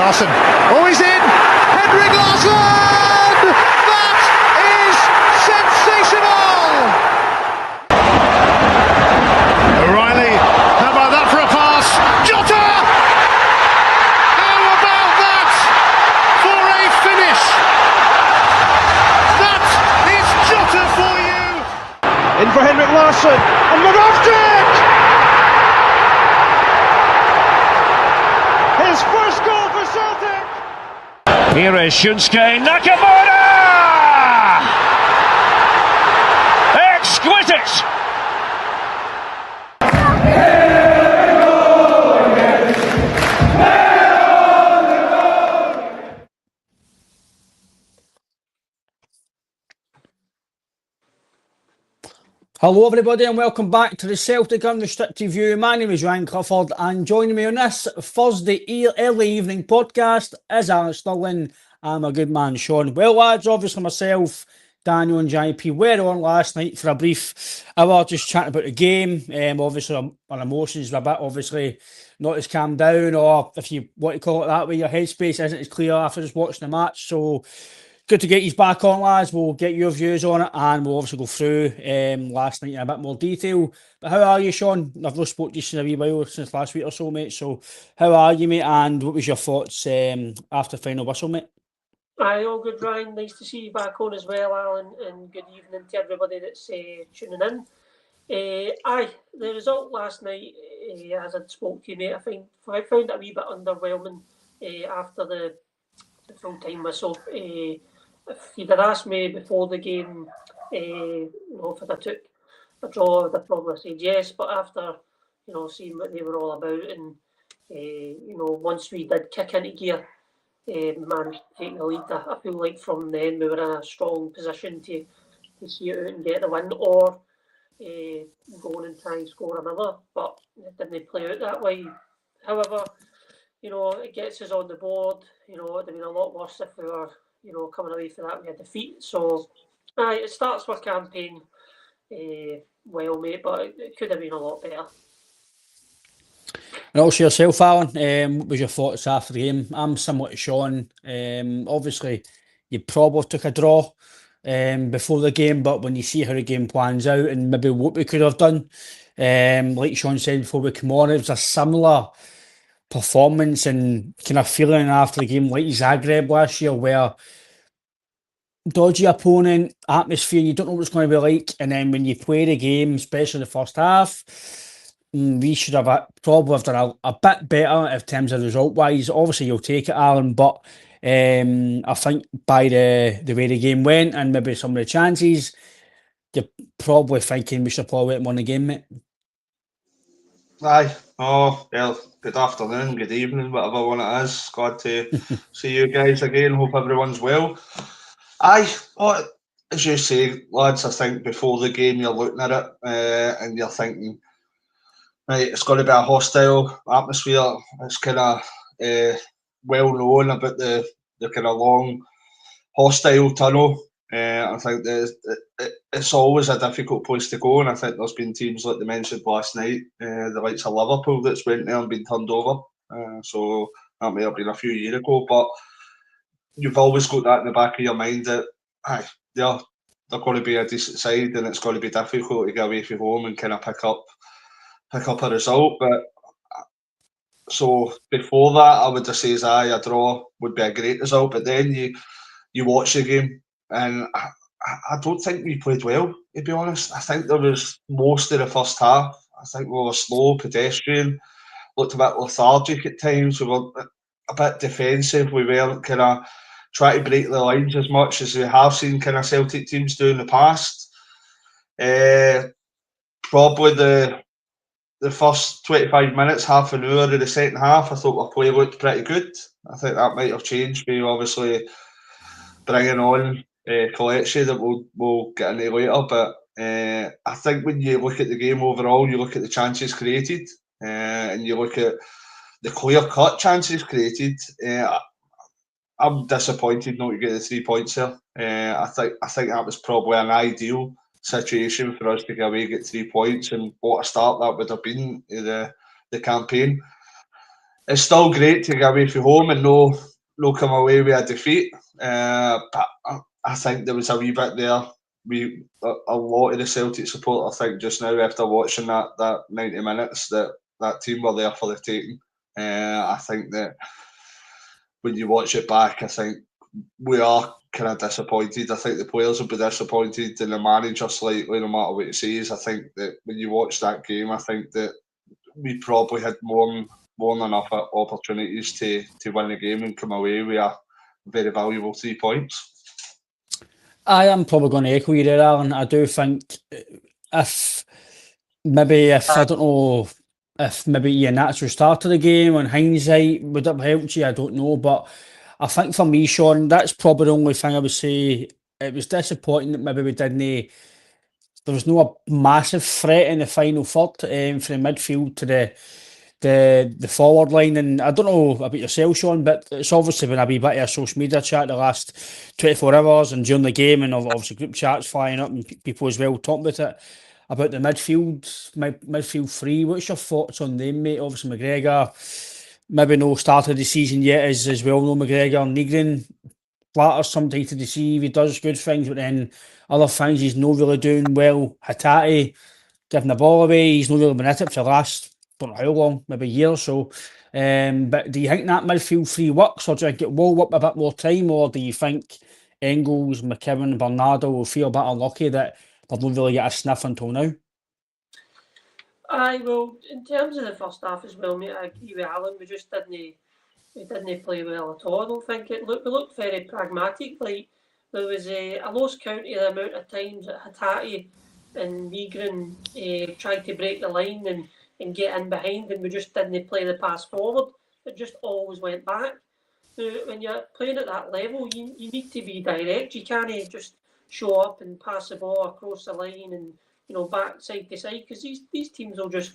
Larsson. Oh, he's in! Henrik Larsson! That is sensational! O'Reilly, how about that for a pass? Jota! How about that for a finish? That is Jota for you! In for Henrik Larsson, and Moravcik! His first goal for Celtic! Here is Shunsuke Nakamura! Exquisite! Hello everybody and welcome back to the Celtic Unrestricted View. My name is Ryan Clifford and joining me on this Thursday early evening podcast is Alan Stirling and my good man Sean. Well lads, obviously myself, Daniel and JP were on last night for a brief hour just chatting about the game. Obviously our emotions were a bit obviously not as calmed down, or if you want to call it that way, your headspace isn't as clear after just watching the match. So good to get you back on, lads. We'll get your views on it and we'll obviously go through last night in a bit more detail. But how are you, Sean? I've not spoken to you in a wee while, since last week or so, mate. So how are you, mate? And what was your thoughts after final whistle, mate? Aye, all good, Ryan. Nice to see you back on as well, Alan, and good evening to everybody that's tuning in. Aye, the result last night, as I spoke to you, mate, I found it a wee bit underwhelming after the full-time whistle. If you'd have asked me before the game, if I took a draw, I'd have probably said yes. But after, seeing what they were all about, and once we did kick into gear, managed to take the lead, I feel like from then we were in a strong position to see it out and get the win, or go on and try and score another. But it didn't play out that way. However, it gets us on the board. It would have been a lot worse if we were, coming away from that with a defeat. So, it starts our campaign well, mate, but it could have been a lot better. And also yourself, Alan, what was your thoughts after the game? I'm similar to Sean. Obviously, you probably took a draw before the game, but when you see how the game plans out and maybe what we could have done, like Sean said before we come on, it was a similar performance and kind of feeling after the game like Zagreb last year, where dodgy opponent, atmosphere, you don't know what it's going to be like, and then when you play the game, especially the first half, we should have probably have done a bit better in terms of result wise. Obviously you'll take it, Alan, but I think by the way the game went and maybe some of the chances, you're probably thinking we should probably won the game, mate. Aye. Oh, well, good afternoon, good evening, whatever one it is. Glad to see you guys again. Hope everyone's well. Aye. Oh, as you say, lads, I think before the game you're looking at it and you're thinking, right, it's got to be a hostile atmosphere. It's kind of well known about the kind of long hostile tunnel. I think it's always a difficult place to go, and I think there's been teams like they mentioned last night, the likes of Liverpool that's went there and been turned over. So that may have been a few years ago, but you've always got that in the back of your mind that they're going to be a decent side, and it's going to be difficult to get away from home and kind of pick up a result. But so before that, I would just say a draw would be a great result. But then you watch the game. And I don't think we played well, to be honest. I think there was most of the first half. I think we were slow, pedestrian, looked a bit lethargic at times. We were a bit defensive. We weren't kind of trying to break the lines as much as we have seen kind of Celtic teams do in the past. Probably the first 25 minutes, half an hour of the second half, I thought our play looked pretty good. I think that might have changed. We obviously bringing on Kelechi that we'll get into later, but I think when you look at the game overall, you look at the chances created and you look at the clear-cut chances created. I'm disappointed not to get the 3 points there. I think that was probably an ideal situation for us to get away, get 3 points, and what a start that would have been to the campaign. it's still great to get away from home and no come away with a defeat. But I think there was a wee bit there. A lot of the Celtic support, I think, just now after watching that 90 minutes, that team were there for the taking. I think that when you watch it back, I think we are kind of disappointed. I think the players will be disappointed, and the manager slightly, no matter what he says. I think that when you watch that game, I think that we probably had more than enough opportunities to win the game and come away with a very valuable 3 points. I am probably going to echo you there, Alan. I do think if I don't know if maybe your natural start of the game in hindsight would have helped you, I don't know. But I think for me, Sean, that's probably the only thing I would say. It was disappointing that maybe we didn't. There was no massive threat in the final third from the midfield to the forward line. And I don't know about yourself, Sean, but it's obviously been a wee bit of a social media chat the last 24 hours and during the game, and obviously group chats flying up and people as well talking about the midfield three. What's your thoughts on them, mate? Obviously McGregor, maybe no started the season yet as well. No McGregor, Negrin flatters sometimes to deceive. He does good things, but then other things he's not really doing well. Hatate giving the ball away. He's not really been at it for the last, don't know how long, maybe a year or so. But do you think that midfield three works, or do you think it will work a bit more time, or do you think Engels, McKibben, Bernardo will feel a bit unlucky that they've not really got a sniff until now? Well, in terms of the first half as well, mate, I agree with Alan. We just didn't play well at all. I don't think we looked very pragmatic. Like there was I lost count of the amount of times that Hatate and Negrin tried to break the line and get in behind, and we just didn't play the pass forward. It just always went back. When you're playing at that level, you need to be direct. You can't just show up and pass the ball across the line and back side to side, because these teams will just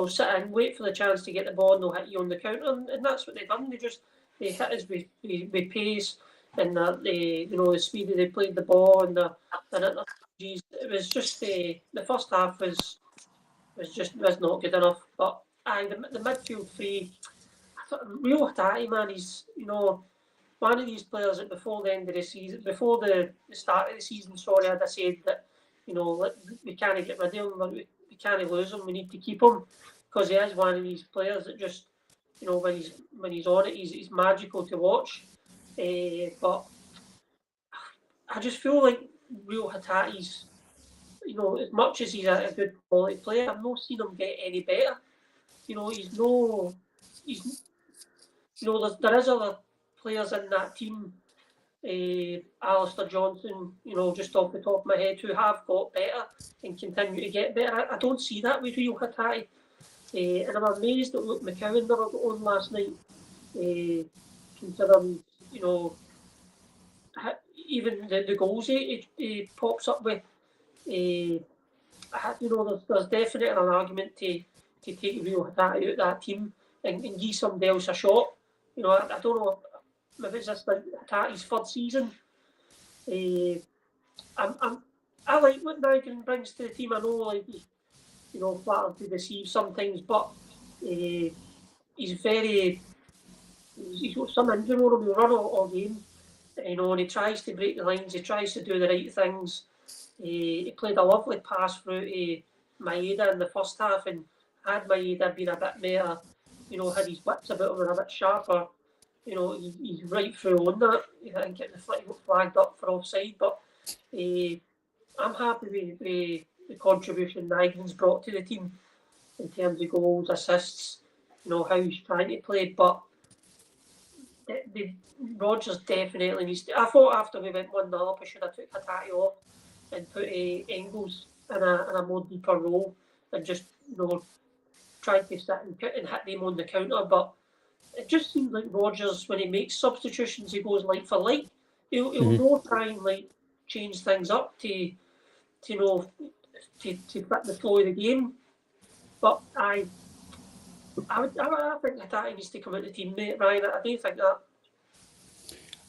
sit and wait for the chance to get the ball and they'll hit you on the counter, and that's what they've done. They hit us with pace and the speed that they played the ball and it was just the first half was not good enough. But the midfield three, Rio Hatate, man, he's one of these players that before the end of the season, before the start of the season, I'd have said that we can't get rid of him, we can't lose him, we need to keep him, because he is one of these players that just when he's on it, he's magical to watch. But I just feel like Rio Hatate's, as much as he's a good quality player, I've not seen him get any better. There is other players in that team, Alistair Johnson, just off the top of my head, who have got better and continue to get better. I don't see that with Rio Hatate. And I'm amazed that Luke McCowan never got on last night, considering, even the goals he pops up with. There's definitely an argument to take Rio Hatate out of that team and give somebody else a shot. I don't know, maybe it's just like Hatate's third season. I like what Nigel brings to the team. I know, like, flattered to deceive sometimes, but he's got some injury on him. He'll run all game, and he tries to break the lines. He tries to do the right things. He played a lovely pass through to Maeda in the first half, and had Maeda been a bit more, had his wits about him and a bit sharper, he's right through on that. I think the flight got flagged up for offside, but I'm happy with the contribution Nigrin's brought to the team in terms of goals, assists, how he's trying to play. But Rodgers definitely needs to. I thought after we went 1-0, we should have took Hatate off and put Engels in a more deeper role and just tried to sit and hit them on the counter. But it just seems like Rodgers, when he makes substitutions, he goes light for light. He'll not try and change things up to fit the flow of the game. But I think Hatate needs to come out of the team, mate. Ryan, I don't think that.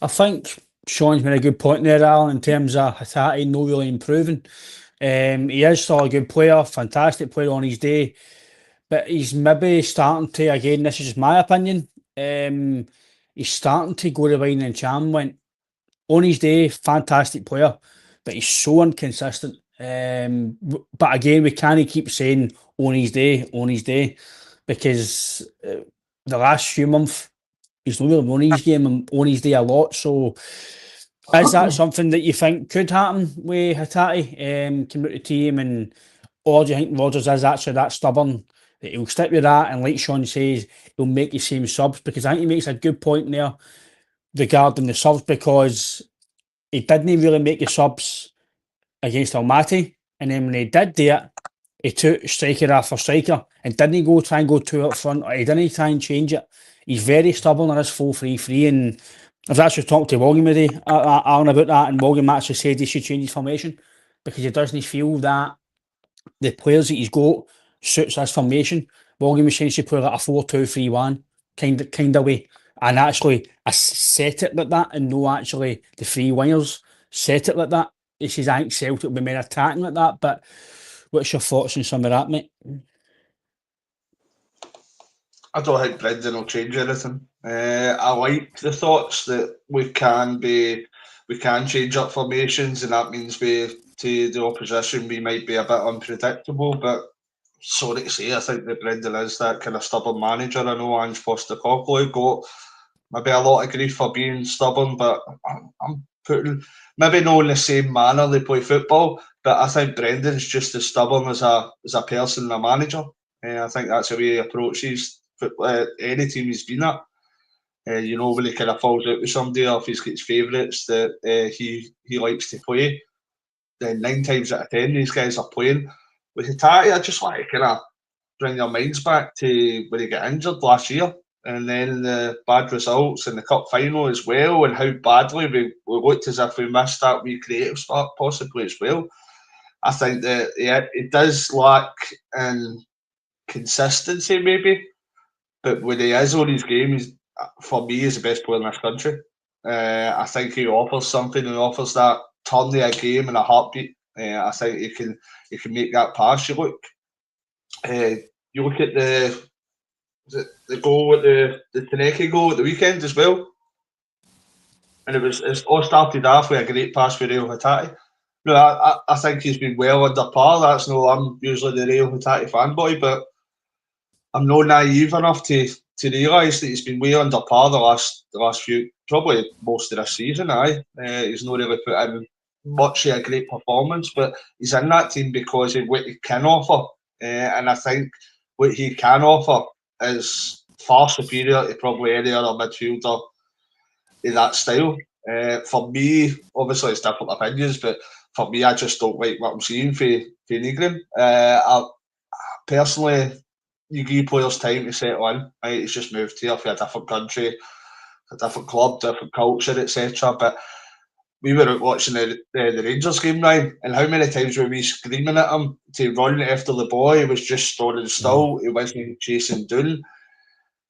I think Sean's made a good point there, Alan, in terms of Hatate not really improving. He is still a good player, fantastic player on his day. but he's maybe starting to, again, this is just my opinion, he's starting to go the wine and charm went. On his day, fantastic player, but he's so inconsistent. But again, we can't keep saying on his day, because the last few months, he's not really on his game and on his day a lot. So is that something that you think could happen with Hatate, come out the team, or do you think Rodgers is actually that stubborn that he'll stick with that, and like Sean says, he'll make the same subs? Because I think he makes a good point there regarding the subs, because he didn't really make the subs against Almaty, and then when he did do it, he took striker after striker and didn't go try and go two up front, or he didn't try and change it. He's very stubborn on his 4-3-3, and I've actually talked to William today, Alan, about that, and William actually said he should change his formation because he doesn't feel that the players that he's got suits his formation. William was saying he should play like a 4-2-3-1 kind of way, and actually I set it like that, and no actually the three wingers set it like that. He says I think Celtic will be more attacking like that, but what's your thoughts on some of that, mate? I don't think Brendan will change anything. I like the thoughts that we can change up formations, and that means to the opposition we might be a bit unpredictable. But sorry to say, I think that Brendan is that kind of stubborn manager. I know Ange Postecoglou got maybe a lot of grief for being stubborn, but I'm putting maybe not in the same manner they play football. But I think Brendan's just as stubborn as a person and a manager. I think that's the way he approaches any team he's been at. You know, when he kind of falls out with somebody, or if he's got his favourites that he likes to play, then 9 times out of 10 these guys are playing. With Hatate, I just want to kind of bring your minds back to when he got injured last year, and then the bad results in the cup final as well, and how badly we looked as if we missed that wee creative spark possibly as well. I think that it does lack in consistency maybe, but when he is on his game, for me, he's the best player in this country. I think he offers something, and offers that turn of a game in a heartbeat. I think he can make that pass. You look at the goal at the Taneki goal at the weekend as well, and it's all started off with a great pass for Real Hatate. No, I think he's been well under par. I'm usually the Real Hatate fanboy, but I'm not naive enough to realise that he's been way under par the last few, probably most of this season. He's not really put in much of a great performance, but he's in that team because of what he can offer, and I think what he can offer is far superior to probably any other midfielder in that style. For me, obviously it's different opinions, but for me, I just don't like what I'm seeing for Nygren. Personally, you give players time to settle in. Right? He's just moved here for a different country, a different club, different culture, etc. But we were out watching the Rangers game, Ryan, and how many times were we screaming at him to run after the ball? He was just standing still. He wasn't chasing down.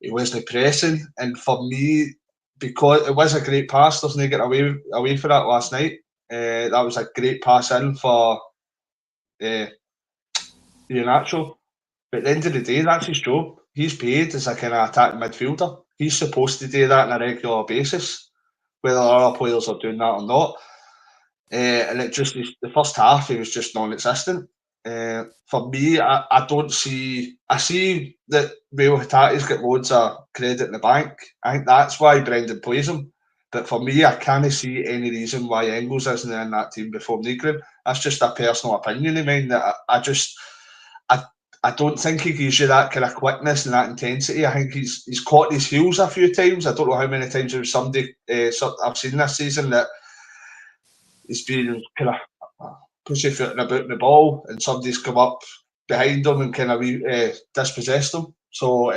He wasn't pressing. And for me, because it was a great pass, doesn't he get away for that last night? That was a great pass in for Iheanacho. But at the end of the day, that's his job. He's paid as a kind of attacking midfielder. He's supposed to do that on a regular basis, whether other players are doing that or not. And it just, the first half, he was just non-existent. For me, I don't see. I see that Real Hatate's got loads of credit in the bank. I think that's why Brendan plays him. But for me, I can't see any reason why Engels isn't in that team before Nygren. That's just a personal opinion of mine. That I don't think he gives you that kind of quickness and that intensity. I think he's caught his heels a few times. I don't know how many times there was somebody I've seen this season that he's been kind of pussyfooting about the ball, and somebody's come up behind him and kind of dispossessed him. So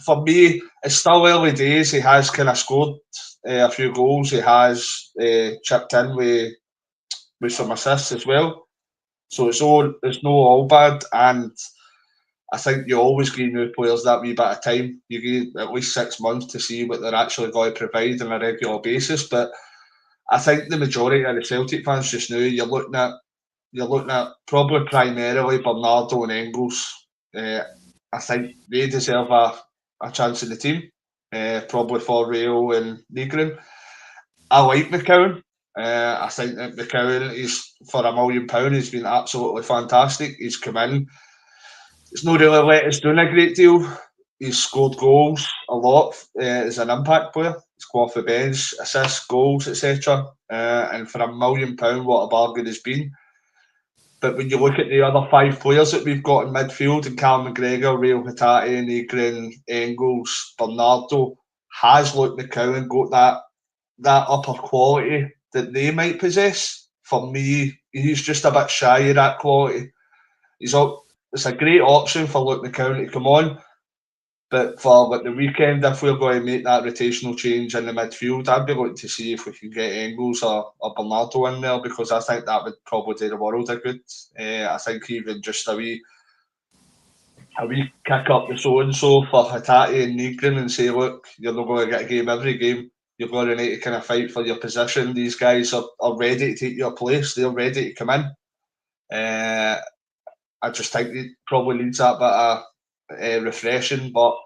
for me, it's still early days. He has kind of scored a few goals. He has chipped in with some assists as well. So it's no all bad, and I think you always give new players that wee bit of time. You give at least 6 months to see what they're actually going to provide on a regular basis. But I think the majority of the Celtic fans just now, you're looking at probably primarily Bernardo and Engels I think they deserve a chance in the team, probably for Rail and Negrin. I like McCowan. I think that McCowan is, for £1 million, he's been absolutely fantastic. He's come in. It's not really let us down a great deal. He's scored goals a lot as an impact player. He's come off the bench, assists, goals, etc. And for £1 million, what a bargain has been. But when you look at the other 5 players that we've got in midfield, and Cal McGregor, Rail Hatate, Negrin, Engels, Bernardo, has Luke McCowan got that upper quality that they might possess? For me, he's just a bit shy of that quality. It's a great option for Luke McCowan to come on, but for the weekend, if we're going to make that rotational change in the midfield, I'd be looking to see if we can get Engels or Bernardo in there, because I think that would probably do the world a good. I think even just a wee kick up the so-and-so for Hatate and Negrin and say, look, you're not going to get a game every game. You're going to need to kind of fight for your position. These guys are ready to take your place. They're ready to come in. I just think it probably needs that bit of refreshing, but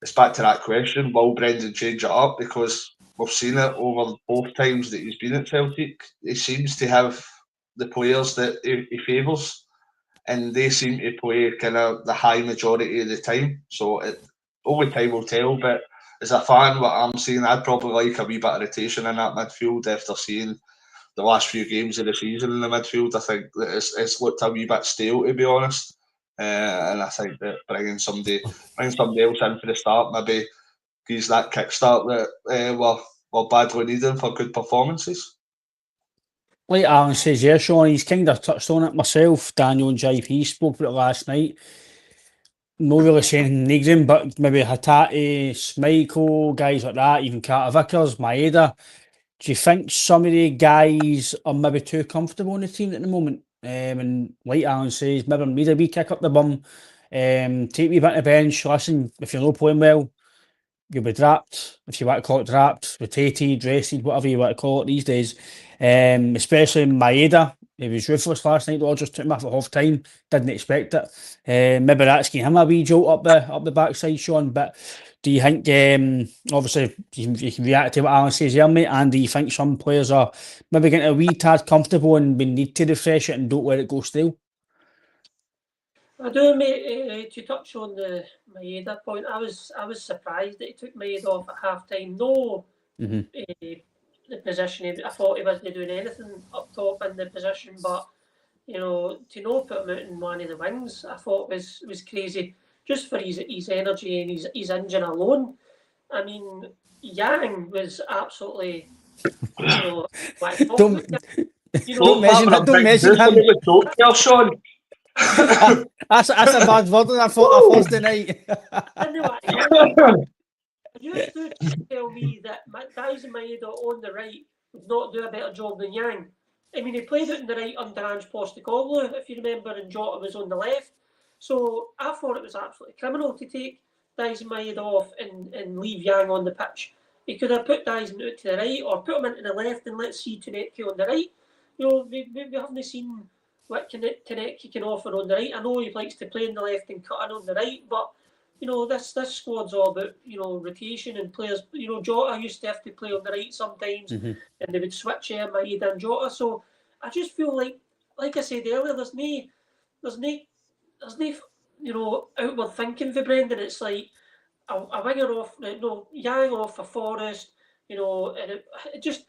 it's back to that question, will Brendan change it up? Because we've seen it over both times that he's been at Celtic. He seems to have the players that he favours, and they seem to play kind of the high majority of the time. So only time will tell, but as a fan, what I'm seeing, I'd probably like a wee bit of rotation in that midfield after seeing the last few games of the season in the midfield. I think that it's looked a wee bit stale, to be honest. And I think that bringing somebody else in for the start maybe gives that kickstart that we're badly needing for good performances. Like Alan says, yeah, Sean, he's kind of touched on it. Myself, Daniel and JP spoke about it last night. No really saying Negrin, but maybe Hatate, Schmeichel, guys like that, even Carter Vickers, Maeda. Do you think some of the guys are maybe too comfortable in the team at the moment? And like Alan says, maybe need a wee kick up the bum, take a wee bit of the bench. Listen, if you're not playing well, you'll be dropped, if you want to call it dropped, rotated, rested, whatever you want to call it these days. Especially Maeda. He was ruthless last night. Rodgers took him off at half time. Didn't expect it. Maybe that's giving him a wee jolt up the backside, Sean. But do you think, obviously, you can react to what Alan says here, mate, and do you think some players are maybe getting a wee tad comfortable and we need to refresh it and don't let it go stale? I do, mate. To touch on the Maeda point, I was surprised that he took Maeda off at half time. No, the position. I thought he wasn't doing anything up top in the position, but to not put him out in one of the wings, I thought was crazy. Just for his energy and his engine alone. I mean, Yang was absolutely, Don't mention him. Sean. That's a bad word on a Thursday night. You used to tell me that guys in Maeda on the right would not do a better job than Yang. I mean, he played it on the right under Ange Postecoglou, if you remember, and Jota was on the left. So I thought it was absolutely criminal to take Dyson Maeda off and leave Yang on the pitch. He could have put Dyson out to the right or put him into the left and let's see Tanecki on the right. We haven't seen what Tanecki can offer on the right. I know he likes to play on the left and cut in on the right, but this squad's all about rotation and players. Jota used to have to play on the right sometimes, and they would switch Maeda and Jota. So I just feel like I said earlier, there's no outward thinking for Brendan. It's like a winger off, Yang off for Forest, and it just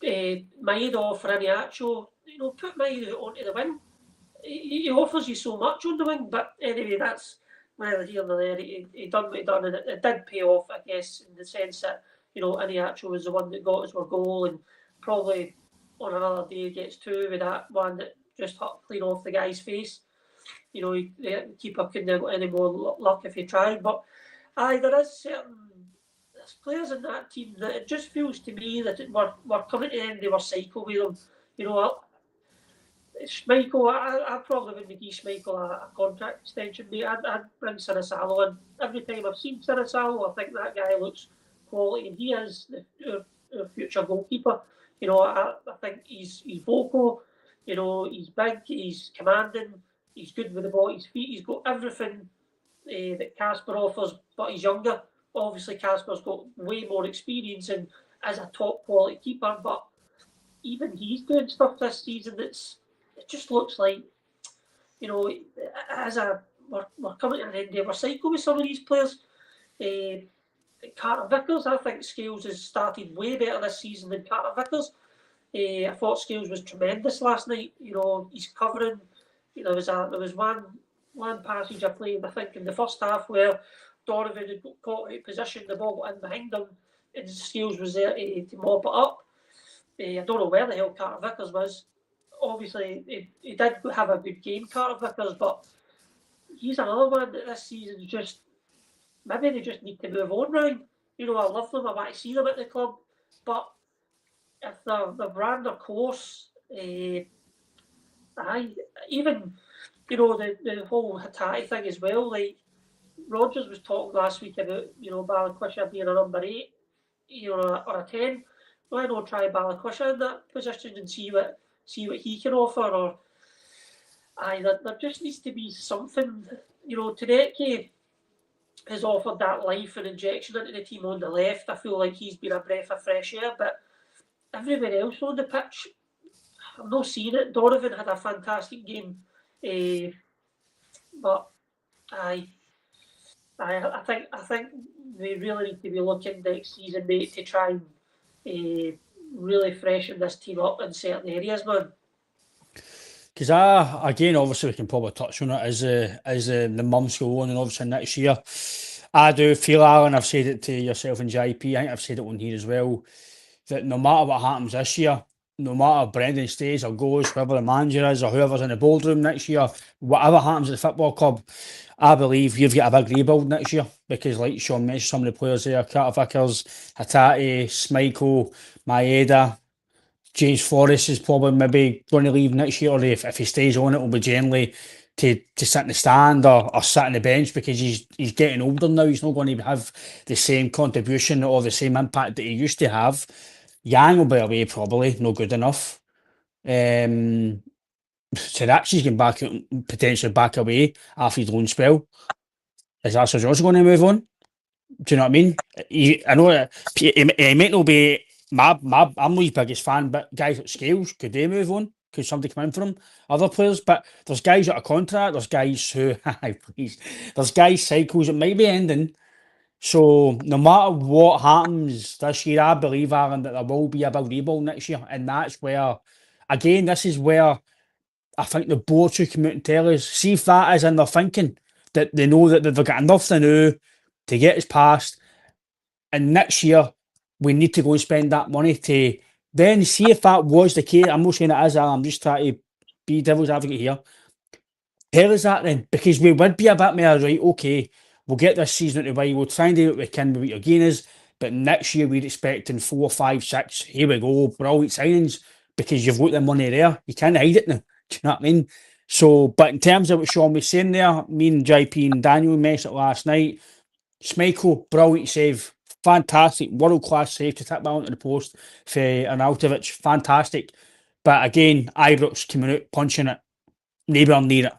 Maeda off for Iniacho. Put Maeda onto the wing. He offers you so much on the wing, but anyway, that's neither here nor there. He done what he done, and it did pay off, I guess, in the sense that Iniacho was the one that got us our goal, and probably on another day gets two with that one that just hit clean off the guy's face. The keeper couldn't have got any more luck if he tried. But there is there's players in that team that it just feels to me that we're coming to the end of our cycle with them. Schmeichel, I probably wouldn't give Schmeichel a contract extension, mate. I'd bring Sinisalo in. Every time I've seen Sinisalo, I think that guy looks quality, and he is our future goalkeeper. I think he's vocal. He's big. He's commanding. He's good with the ball at his feet. He's got everything that Casper offers, but he's younger. Obviously, Casper's got way more experience and is a top quality keeper, but even he's doing stuff this season it just looks like, we're coming to an end of our cycle with some of these players. Carter Vickers, I think Scales has started way better this season than Carter Vickers. I thought Scales was tremendous last night. He's covering. There was one passage I played, I think, in the first half where Donovan had got caught out of position, the ball got in behind him, and Scales was there to mop it up. I don't know where the hell Carter Vickers was. Obviously, he did have a good game, Carter Vickers, but he's another one that this season just, maybe they just need to move on, Ryan. I love them, I want to see them at the club, but if they've ran their course, even, the whole Hatate thing as well, like, Rodgers was talking last week about, Balikwisha being a number 8, or a 10. Why not try Balikwisha in that position and see what he can offer? Or there just needs to be something. Taneke has offered that life and injection into the team on the left. I feel like he's been a breath of fresh air, but everywhere else on the pitch, I'm not seeing it. Donovan had a fantastic game, but I think we really need to be looking next season, mate, to try and really freshen this team up in certain areas, man. Because again, obviously we can probably touch on it as the months go on, and obviously next year, I do feel, Alan, I've said it to yourself and JP, I think I've said it on here as well, that no matter what happens this year, no matter if Brendan stays or goes, whoever the manager is or whoever's in the boardroom next year, whatever happens at the football club, I believe you've got a big rebuild next year, because like Sean mentioned, some of the players there, Carter Vickers, Hatate, Schmeichel, Maeda, James Forrest is probably maybe going to leave next year, or if he stays on, it will be generally to sit in the stand or sit on the bench, because he's getting older now. He's not going to have the same contribution or the same impact that he used to have. Yang will be away probably, no good enough. Sirachi's getting back, potentially back away after his loan spell. Is Arthur George going to move on? Do you know what I mean? I know he might not be I'm his biggest fan, but guys at Scales, could they move on? Could somebody come in for him? Other players, but there's guys out of contract, there's guys who, please, there's guys cycles that might be ending. So no matter what happens this year, I believe, Aaron, that there will be a big rebuild next year, and that's where, again, this is where I think the board should come out and tell us, see if that is in their thinking, that they know that they've got enough to do to get us past, and next year we need to go and spend that money to then see if that was the case. I'm not saying it is, I'm just trying to be devil's advocate here. Tell us that then, because we would be a bit more, right, okay, we'll get this season out of the way, we'll try and do what we can with what your gain is, but next year we're expecting 4, 5, 6, here we go, brilliant signings, because you've got the money there. You can't hide it now. Do you know what I mean? So, but in terms of what Sean was saying there, me and JP and Daniel mentioned it last night. Schmeichel, brilliant save. Fantastic, world-class save to tip that onto the post for Arnautovic. Fantastic. But again, Ibrox coming out, punching it. Neighbour near it.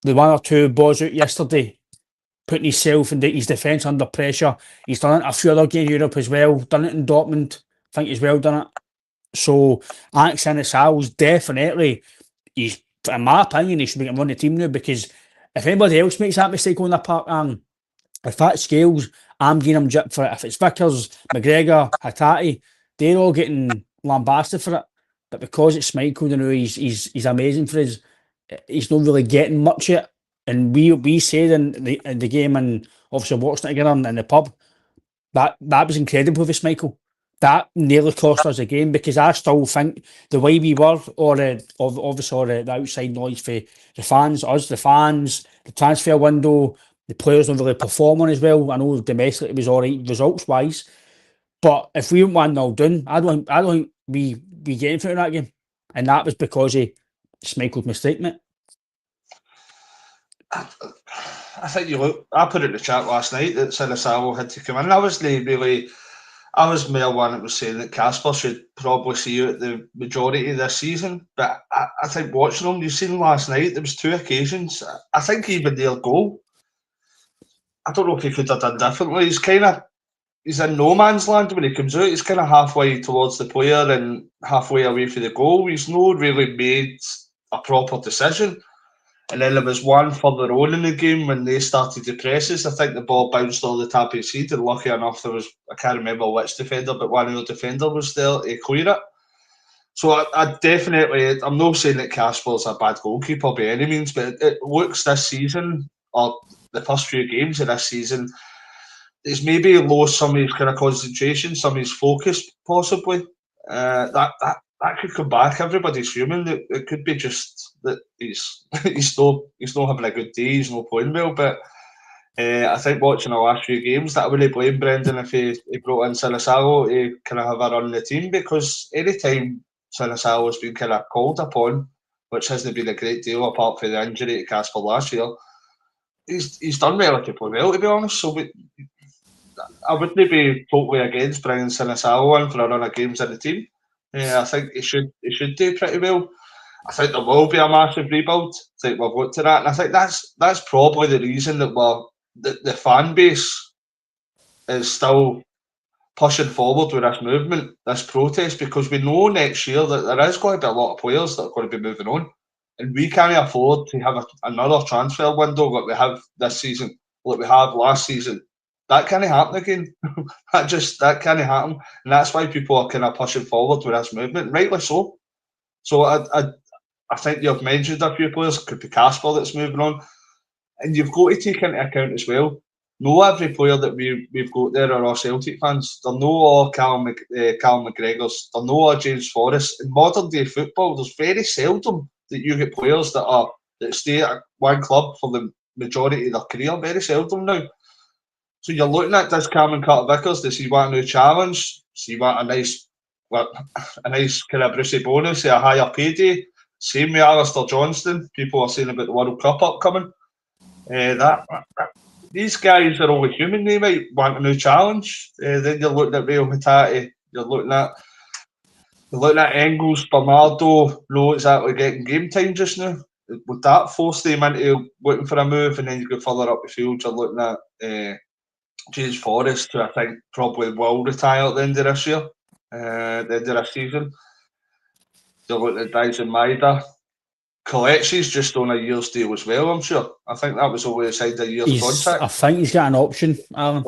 The 1 or 2 balls out yesterday, putting himself and his defence under pressure. He's done it a few other games in Europe as well. Done it in Dortmund. I think he's well done it. So, Alexander Sal's definitely, he's, in my opinion, he should be getting on the team now, because if anybody else makes that mistake on the park, if that Scales, I'm giving him jip for it. If it's Vickers, McGregor, Hatate, they're all getting lambasted for it. But because it's Schmeichel, he's amazing for us. He's not really getting much yet. And we said in the game, and obviously watching it again in the pub, that was incredible with Schmeichel. That nearly cost us a game, because I still think the way we were, or obviously the outside noise for the fans, the transfer window, the players not really performing as well. I know domestically it was all right results wise, but if we went 1-0 down, I don't think we get anything out of that game, and that was because of Schmeichel's mistake, mate. I think I put it in the chat last night that Sinisalvo had to come in. I was more one that was saying that Casper should probably see you at the majority of this season. But I think watching him, you've seen last night, there was 2 occasions. I think even their goal, I don't know if he could have done differently. He's in no man's land when he comes out. He's kind of halfway towards the player and halfway away from the goal. He's not really made a proper decision. And then there was one further on in the game when they started to press us. I think the ball bounced on the top of his head, and lucky enough, there was, I can't remember which defender, but one of the defender was there to clear it. So I definitely, I'm not saying that Casper's a bad goalkeeper by any means, but it looks this season, or the first few games of this season, it's maybe lost some of his kind of concentration, some of his focus, possibly. That could come back. Everybody's human. It could be just that he's not having a good day. He's not playing well. But I think watching the last few games, that I wouldn't blame Brendan if he brought in Sinisalo to kind of have a run in the team, because any time Sinisalo has been kind of called upon, which hasn't been a great deal apart from the injury to Casper last year, he's done relatively well, to be honest. So I wouldn't be totally against bringing Sinisalo in for a run of games in the team. I think he should do pretty well. I think there will be a massive rebuild. I think we've looked at that, and I think that's probably the reason that the fan base is still pushing forward with this movement, this protest, because we know next year that there is going to be a lot of players that are going to be moving on, and we can't afford to have another transfer window like we have this season, like we have last season. That can't happen again. that can't happen, and that's why people are kind of pushing forward with this movement, rightly so. So I think you've mentioned a few players. Could be Casper that's moving on, and you've got to take into account as well. No, every player that we've got there are all Celtic fans. They're no all Callum McGregor's. They're no all James Forrest. In modern day football, there's very seldom that you get players that stay at one club for the majority of their career. Very seldom now. So you're looking at this Cameron Carter-Vickers. Does he want a new challenge? Does he want a nice kind of Brucey bonus, a higher payday? Same with Alistair Johnston. People are saying about the World Cup upcoming. These guys are only human. They might want a new challenge. Then you're looking at Real Matati. You're looking at Engels, Bernardo, not exactly getting game time just now. Would that force them into looking for a move? And then you go further up the field, you're looking at James Forrest, who I think probably will retire at the end of this year, the end of this season. You're looking at Dyson Maida. Kelechi's just on a year's deal as well, I'm sure. I think that was only signed a year's contract. I think he's got an option, Alan.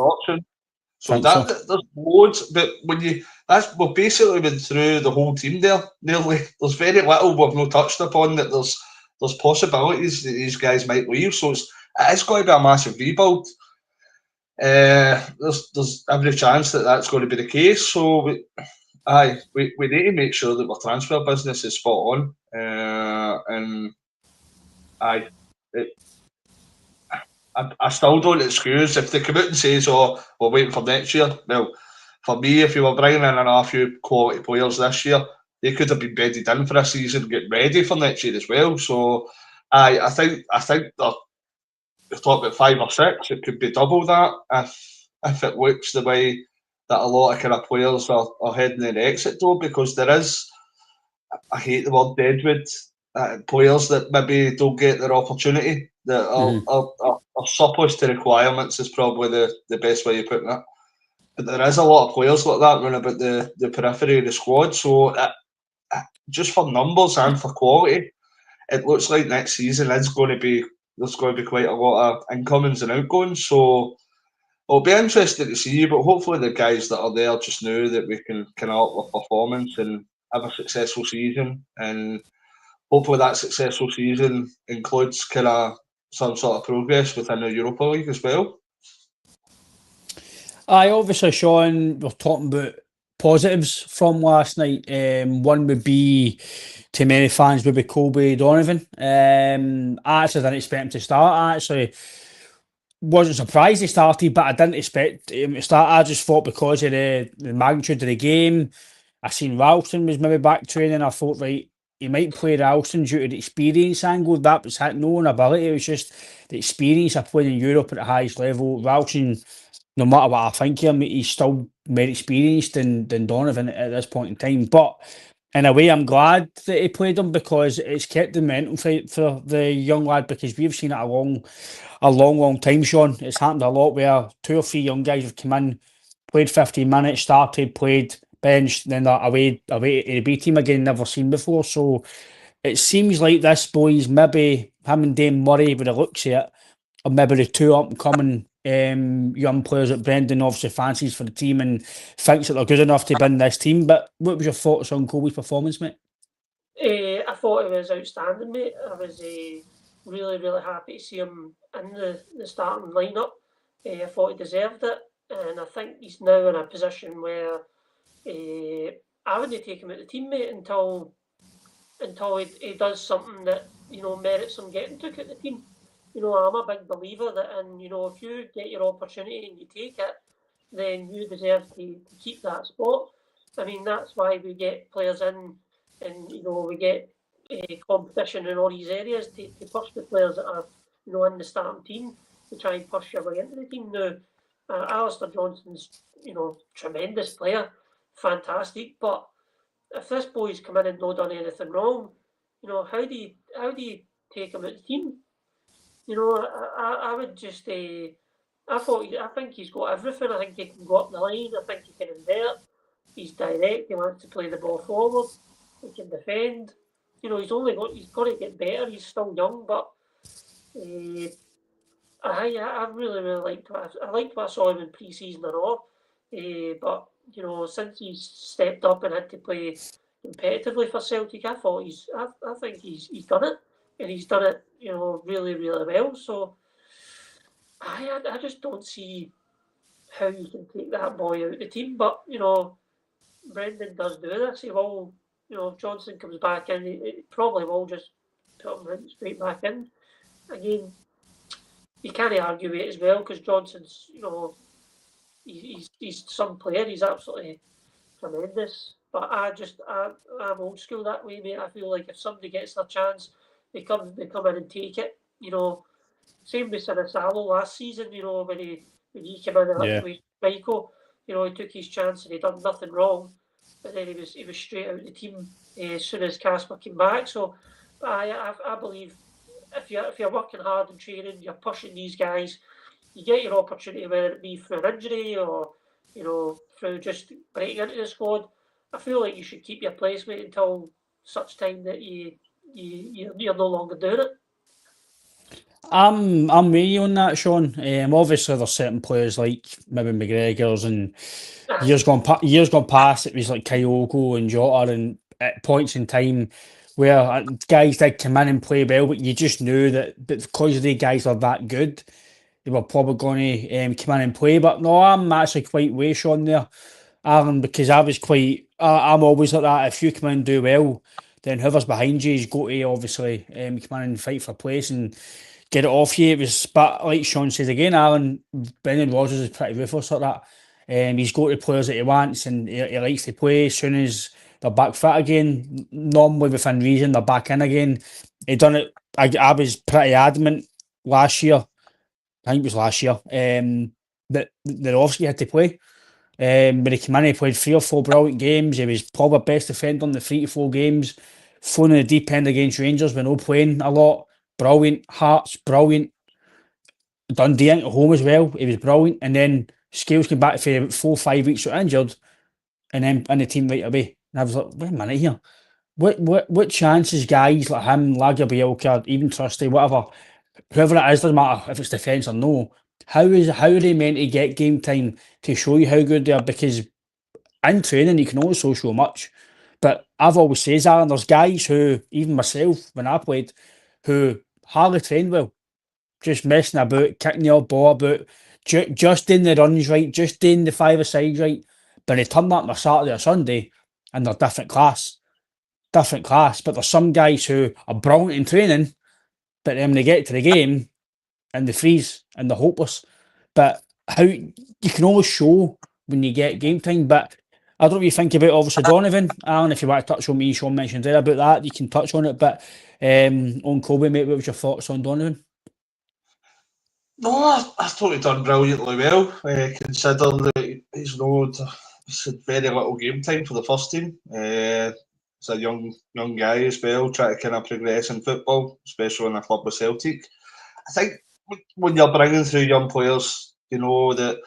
So there's loads, but we've basically been through the whole team there. Nearly, there's very little we've not touched upon that there's possibilities that these guys might leave. So it's going to be a massive rebuild. There's every chance that that's going to be the case. So we need to make sure that our transfer business is spot on. I still don't excuse if they come out and say, "Oh, we're waiting for next year." Well, for me, if you were bringing in a few quality players this year, they could have been bedded in for a season, get ready for next year as well. So, I think you're talking about 5 or 6. It could be double that if it looks the way that a lot of kind of players are heading in the exit door, because there is, I hate the word deadwood, players that maybe don't get their opportunity, that are surplus to requirements is probably the best way of putting it. But there is a lot of players like that running about the periphery of the squad. So just for numbers and for quality, it looks like next season there's going to be quite a lot of incomings and outgoings. So it'll be interesting to see, but hopefully the guys that are there just know that we can kind of up our performance and have a successful season, and hopefully that successful season includes kind of some sort of progress within the Europa League as well. Obviously, Sean, we're talking about positives from last night. One would be, to many fans, would be Colby Donovan. I actually didn't expect him to start. I actually wasn't surprised he started, but I didn't expect him to start. I just thought because of the magnitude of the game, I seen Ralston was maybe back training. I thought, right, he might play Ralston due to the experience angle. That was no inability. It was just the experience of playing in Europe at the highest level. Ralston, no matter what I think of him, he's still more experienced than Donovan at this point in time. But in a way, I'm glad that he played him because it's kept the mental fight for the young lad, because we've seen it a long time, Sean. It's happened a lot where 2 or 3 young guys have come in, played 15 minutes, started, played, benched, then they're away to the B team again, never seen before. So it seems like this boy's maybe him and Dame Murray, with the looks of it, or maybe the 2 up and coming young players that Brendan obviously fancies for the team and thinks that they're good enough to win this team. But what was your thoughts on Colby's performance, mate? I thought it was outstanding, mate. I was really, really happy to see him in the starting lineup. I thought he deserved it, and I think he's now in a position where I wouldn't take him out the team, mate, until he does something that merits him getting took out the team. I'm a big believer that, and if you get your opportunity and you take it, then you deserve to keep that spot. I mean, that's why we get players in, and we get competition in all these areas to push the players that are in the starting team, to try and push your way into the team. Now, Alistair Johnston's tremendous player, fantastic, but if this boy's come in and not done anything wrong, how do you take him out of the team? I would just I think he's got everything. I think he can go up the line. I think he can invert. He's direct. He wants to play the ball forward. He can defend. He's got to get better. He's still young, but I really liked what I saw him in pre-season and all. But since he's stepped up and had to play competitively for Celtic, I think he's done it, and he's done it really, really well. So I just don't see how you can take that boy out of the team. But Brendan does do this. He will, if Johnson comes back in, he probably will just put him straight back in again. You can't argue it as well, because Johnson's he's some player. He's absolutely tremendous. But I'm old school that way, mate. I feel like if somebody gets their chance, they come in and take it. Same with Sinisalo last season. When he came in and had to play Michael, he took his chance and he done nothing wrong, but then he was straight out of the team as soon as Casper came back. So I believe if you're working hard and training, you're pushing these guys, you get your opportunity, whether it be through an injury or through just breaking into the squad. I feel like you should keep your place, mate, until such time that you're no longer doing it. I'm with you on that, Sean. Obviously, there's certain players like maybe McGregor's, and years gone past, it was like Kyogo and Jota, and at points in time where guys did come in and play well, but you just knew that because the guys are that good, they were probably going to come in and play. But no, I'm actually quite with Sean there, Alan, because I'm always like that. If you come in and do well, then whoever's behind you has got to obviously come in and fight for place and get it off you. But like Sean says again, Alan, Brendan Rodgers is pretty ruthless like that. He's got the players that he wants, and he likes to play as soon as they're back fit again. Normally within reason, they're back in again. He done it. I was pretty adamant last year. I think it was last year. That obviously had to play. When he came in, he played 3 or 4 brilliant games. He was probably best defender in the 3 to 4 games. Thrown in the deep end against Rangers when no playing a lot. Brilliant. Hearts, brilliant. Dundee at home as well. He was brilliant. And then Scales came back for 4 or 5 weeks, so injured, and then in the team right away. And I was like, wait a minute here. What chances guys like him, Lagerbielke, even Trusty, whatever, whoever it is, doesn't matter if it's defence or no, how are they meant to get game time to show you how good they are? Because in training you can only so much. But I've always said, Alan, there's guys who, even myself when I played, who hardly trained well, just messing about, kicking the odd ball about, just doing the runs right, just doing the 5-a-side right. But they turn up on a Saturday or Sunday and they're different class. But there's some guys who are brilliant in training, but then when they get to the game and they freeze and they're hopeless. But how you can always show when you get game time. But I don't know what you think about obviously Donovan, Alan. If you want to touch on me, Sean mentioned there about that, you can touch on it. But on Colby, mate, what was your thoughts on Donovan? No, I thought he done brilliantly well, considering that he's had very little game time for the first team. as a young guy as well, trying to kind of progress in football, especially in a club with Celtic. I think when you're bringing through young players, you know that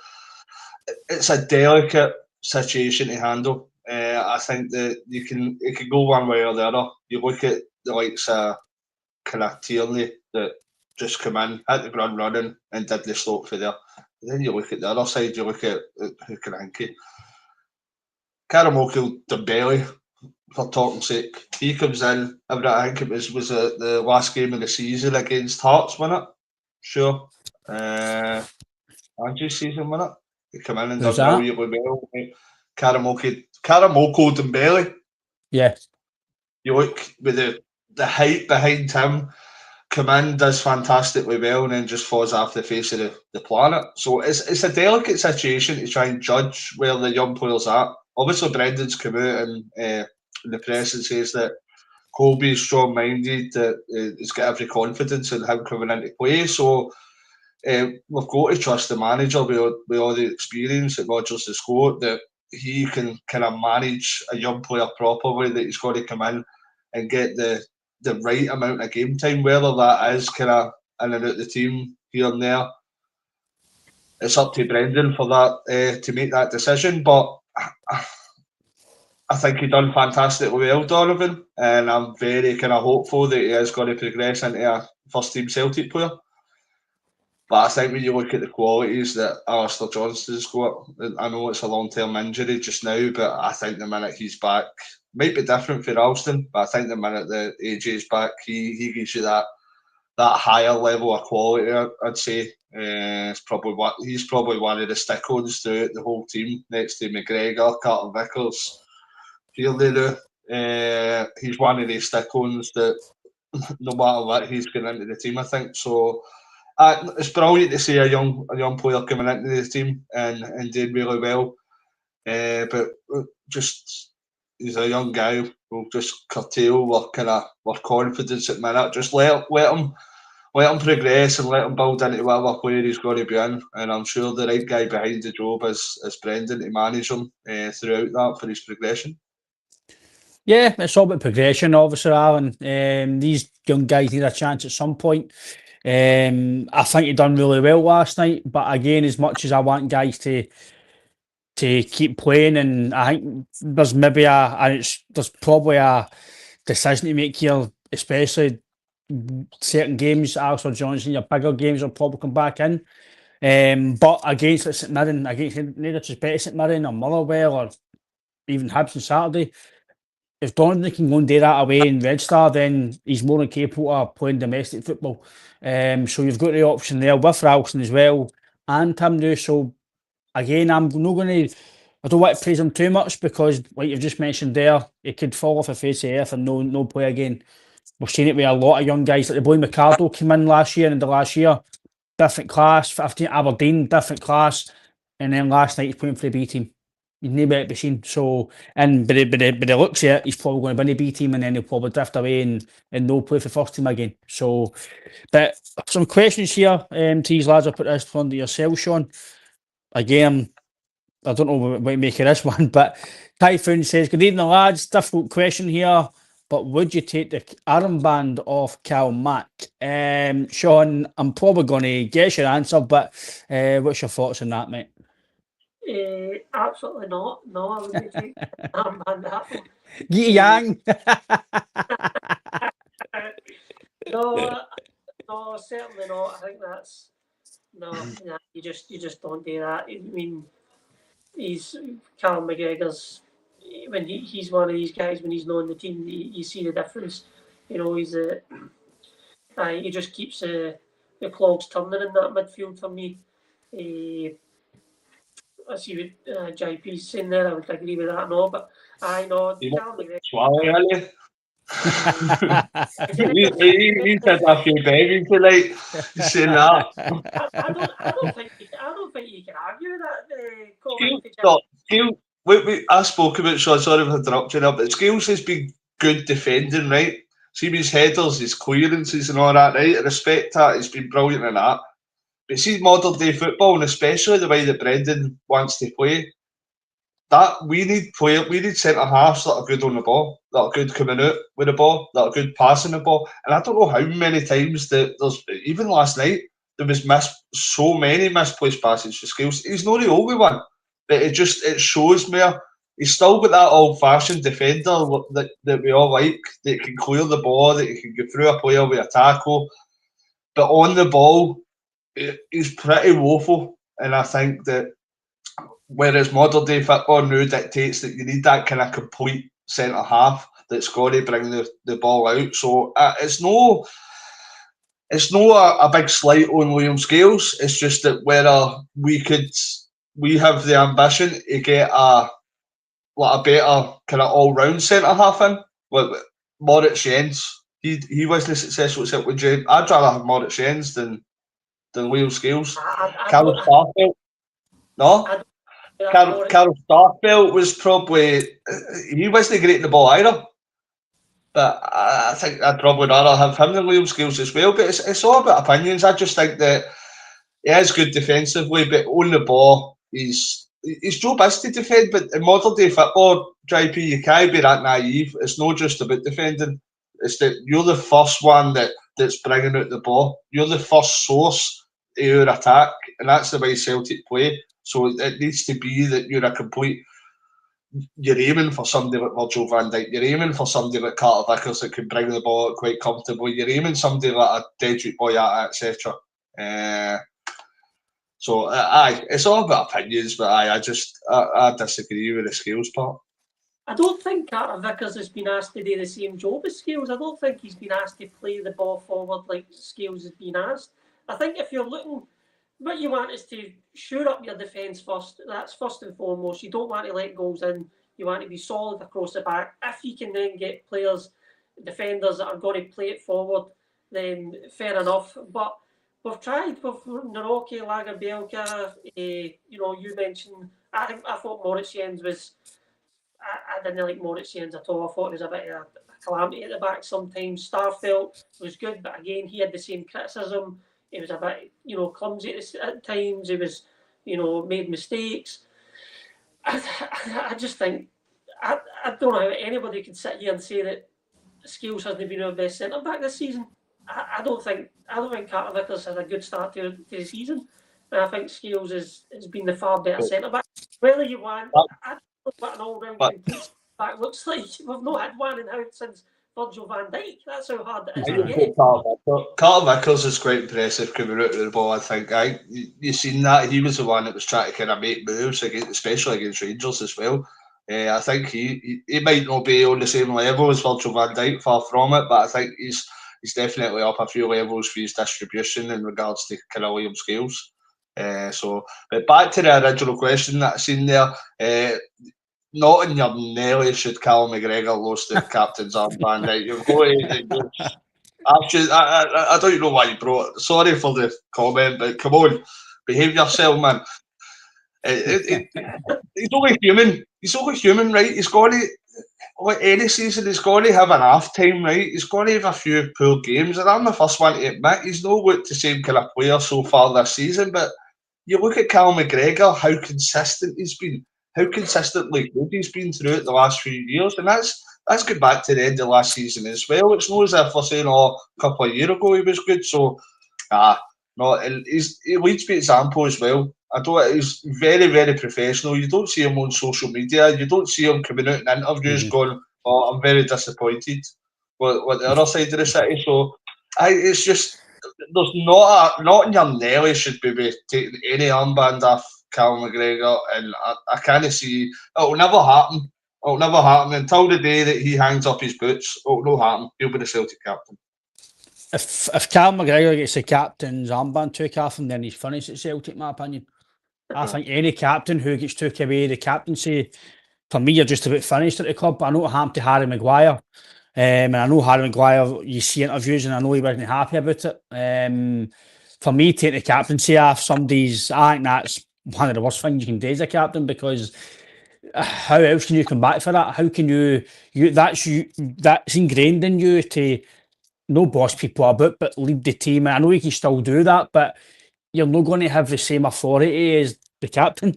it's a delicate situation to handle. I think that it can go one way or the other. You look at the likes of kind of Tierney that just come in, hit the ground running, and did the slope for there. And then you look at the other side. You look at who can I think? Karamoko Dembele, for talking sake. He comes in. I think it was the last game of the season against Hearts, wasn't it? Sure. Andrew's season, wasn't it? He come in and Who's done that? really well. Karamoko Dembele. Yeah. You look with the hype behind him, come in, does fantastically well, and then just falls off the face of the planet. So it's a delicate situation to try and judge where the young players are. Obviously, Brendan's come out and in the press and says that Colby is strong-minded, that he's got every confidence in him coming into play. So we've got to trust the manager with all the experience that Rodgers has got, that he can kind of manage a young player properly, that he's got to come in and get the right amount of game time, whether that is kind of in and out the team here and there. It's up to Brendan for that to make that decision, but I think he done fantastically well, Donovan, and I'm very kind of hopeful that he is going to progress into a first team Celtic player. But I think when you look at the qualities that Alistair Johnston's got, I know it's a long-term injury just now, but I think the minute he's back, might be different for Alston, but I think the minute that AJ's back, he gives you that higher level of quality, I'd say. He's probably one of the stick-ons throughout the whole team, next to McGregor, Carter Vickers, Tierney. He's one of these stick-ons that no matter what, he's going into the team, I think. So it's brilliant to see a young player coming into the team and doing really well. But just he's a young guy. We'll just curtail our confidence at the minute. Just let him progress and let him build into whatever player he's going to be in. And I'm sure the right guy behind the job is Brendan to manage him throughout that for his progression. Yeah, it's all about progression, obviously, Alan. These young guys need a chance at some point. I think he done really well last night, but again, as much as I want guys to keep playing, and I think there's there's probably a decision to make here, especially certain games. Alistair Johnson, your bigger games will probably come back in. But against St Mirren, against neither suspect St Mirren or Motherwell or even Hibs on Saturday, if Donovan can go and do that away in Red Star, then he's more than capable of playing domestic football. So you've got the option there with Ralston as well and Tim New. So again, I'm not going to. I don't want to praise him too much because, like you've just mentioned there, he could fall off the face of the earth and no play again. We've seen it with a lot of young guys. Like the boy Mercado came in last year and the last year, different class. 15 Aberdeen, different class, and then last night he's playing for the B team. He's never yet be seen. So, and but the looks of it, he's probably going to win the B team and then he'll probably drift away and no play for first team again. So, but some questions here to these lads. I'll put this one to yourself, Sean. Again, I don't know what to make of this one, but Typhoon says, "Good evening, lads. Difficult question here, but would you take the armband off Cal Mack?" Sean, I'm probably going to guess your answer, but what's your thoughts on that, mate? Absolutely not. No, I wouldn't take the armband that one. Yang. No, certainly not. I think that's you just don't do that. I mean, Callum McGregor's when he's one of these guys when he's not in the team, you see the difference. You know, he just keeps the clogs turning in that midfield for me. I see what JP's saying there. I would agree with that and all, but I know Callum McGregor. He's had a few babies tonight. Saying that. I don't think you can argue with that. I spoke about Sean. Sorry for interrupting you, but Scales has been good defending, right? See his headers, his clearances, and all that, right? I respect that. He's been brilliant in that. But see modern day football, and especially the way that Brendan wants to play, that we need centre halves that are good on the ball, that are good coming out with the ball, that are good passing the ball. And I don't know how many times that there's, even last night, there was so many misplaced passes for Scales. He's not the only one, but it shows me he's still got that old-fashioned defender that we all like, that can clear the ball, that can go through a player with a tackle. But on the ball, he's pretty woeful. And I think that whereas modern day football now dictates that you need that kind of complete centre half that's got to bring the ball out. So it's no a big slight on Liam Scales. It's just that whether we have the ambition to get a better kind of all round centre half in. Like Moritz Jens, he wasn't successful at Celtic. I'd rather have Moritz Jens than Liam Scales. Carol Starfelt, no. Carol Starfelt was probably, he wasn't great in the ball either. But I think I'd probably rather have him than Liam Scales as well. But it's all about opinions. I just think that he is good defensively, but on the ball, his job is to defend. But in modern day football, JP, you can't be that naive. It's not just about defending. It's that you're the first one that's bringing out the ball. You're the first source of your attack, and that's the way Celtic play. So it needs to be that you're a complete. You're aiming for somebody like Virgil van Dijk. You're aiming for somebody like Carter Vickers that can bring the ball out quite comfortably. You're aiming somebody like a Dedrick Boyata, etc. So it's all about opinions, but I disagree with the Scales part. I don't think Carter Vickers has been asked to do the same job as Scales. I don't think he's been asked to play the ball forward like Scales has been asked. I think if you're looking, what you want is to shore up your defence first. That's first and foremost. You don't want to let goals in. You want to be solid across the back. If you can then get players, defenders that are going to play it forward, then fair enough. But we've tried with Naroki, Lagerbielke. You mentioned. I thought Moritz Jens was. I didn't like Moritz Jens at all. I thought it was a bit of a calamity at the back sometimes. Starfelt was good, but again, he had the same criticism. He was a bit, clumsy at times. He was, made mistakes. I just think, I don't know how anybody can sit here and say that Scales hasn't been our best centre back this season. I don't think Carter Vickers has a good start to the season, and I think Scales has been the far better centre back. Whether you want, I don't know what an all-round complete back looks like. We've not had one in house since Virgil van Dijk. That's how hard it is to get. Carter Vickers is quite impressive coming out of the ball. I think you've seen that he was the one that was trying to kind of make moves, especially against Rangers as well. I think he might not be on the same level as Virgil van Dijk, far from it, but I think he's definitely up a few levels for his distribution in regards to kind of Liam Scales. But back to the original question that I seen there. Not in your Nelly should Callum McGregor lose the captain's armband. Right? You've got to. I don't know why you brought it. Sorry for the comment, but come on, behave yourself, man. He's only human. He's only human, right? He's got to, like any season, he's got to have an half time, right? He's got to have a few poor games, and I'm the first one to admit he's not looked the same kind of player so far this season. But you look at Callum McGregor, how consistent he's been. How consistently good he's been throughout the last few years, and that's good back to the end of last season as well. It's not as if we're saying, a couple of years ago he was good. So, he leads by example as well. He's very, very professional. You don't see him on social media. You don't see him coming out in interviews going, "Oh, I'm very disappointed with the other side of the city." So, it's just there's not in your Nelly should be taking any armband off Callum McGregor, and I kind of see it'll never happen. It'll never happen until the day that he hangs up his boots. It'll not happen. He'll be the Celtic captain. If Callum McGregor gets the captain's armband took off him, then he's finished at Celtic, in my opinion. I think any captain who gets took away the captaincy, for me, you're just about finished at the club. I know it happened to Harry Maguire. And I know Harry Maguire, you see interviews, and I know he wasn't happy about it. For me, taking the captaincy off I think that's one of the worst things you can do as a captain, because how else can you come back for that? How can you that's ingrained in you to no boss people about, but lead the team. And I know you can still do that, but you're not going to have the same authority as the captain,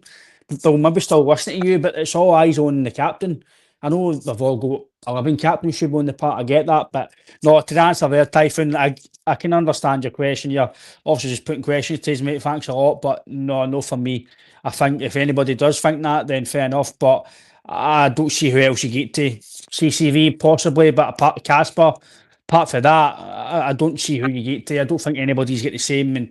they'll maybe still listen to you, but it's all eyes on the captain. I know they've all got 11 captainship on the part, I get that, but no, to answer there, Typhoon, I can understand your question. You're obviously just putting questions to his mate, thanks a lot, but no for me. I think if anybody does think that, then fair enough, but I don't see who else you get to. CCV possibly, but apart Casper, apart from that, I don't see who you get to. I don't think anybody's got the same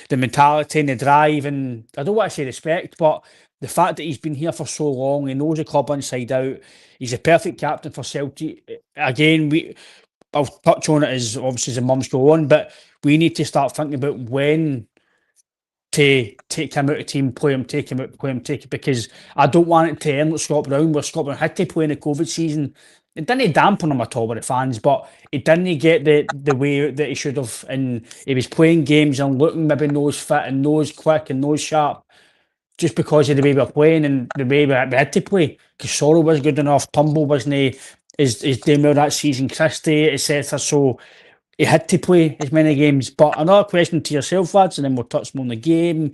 the mentality and the drive, and I don't want to say respect, but the fact that he's been here for so long, he knows the club inside out. He's a perfect captain for Celtic. Again, I'll touch on it as obviously as the months go on, but we need to start thinking about when to take him out of the team, play him, take him out, play him, take it, because I don't want it to end like Scott Brown, where Scott Brown had to play in the COVID season. It didn't dampen him at all with the fans, but he didn't get the way that he should have. And he was playing games and looking maybe nose fit and nose quick and nose sharp just because of the way we were playing and the way we had to play. Because Sorrow was good enough, Tumble wasn't is doing well that season, Christie, etc. So he had to play as many games. But another question to yourself, lads, and then we'll touch more on the game.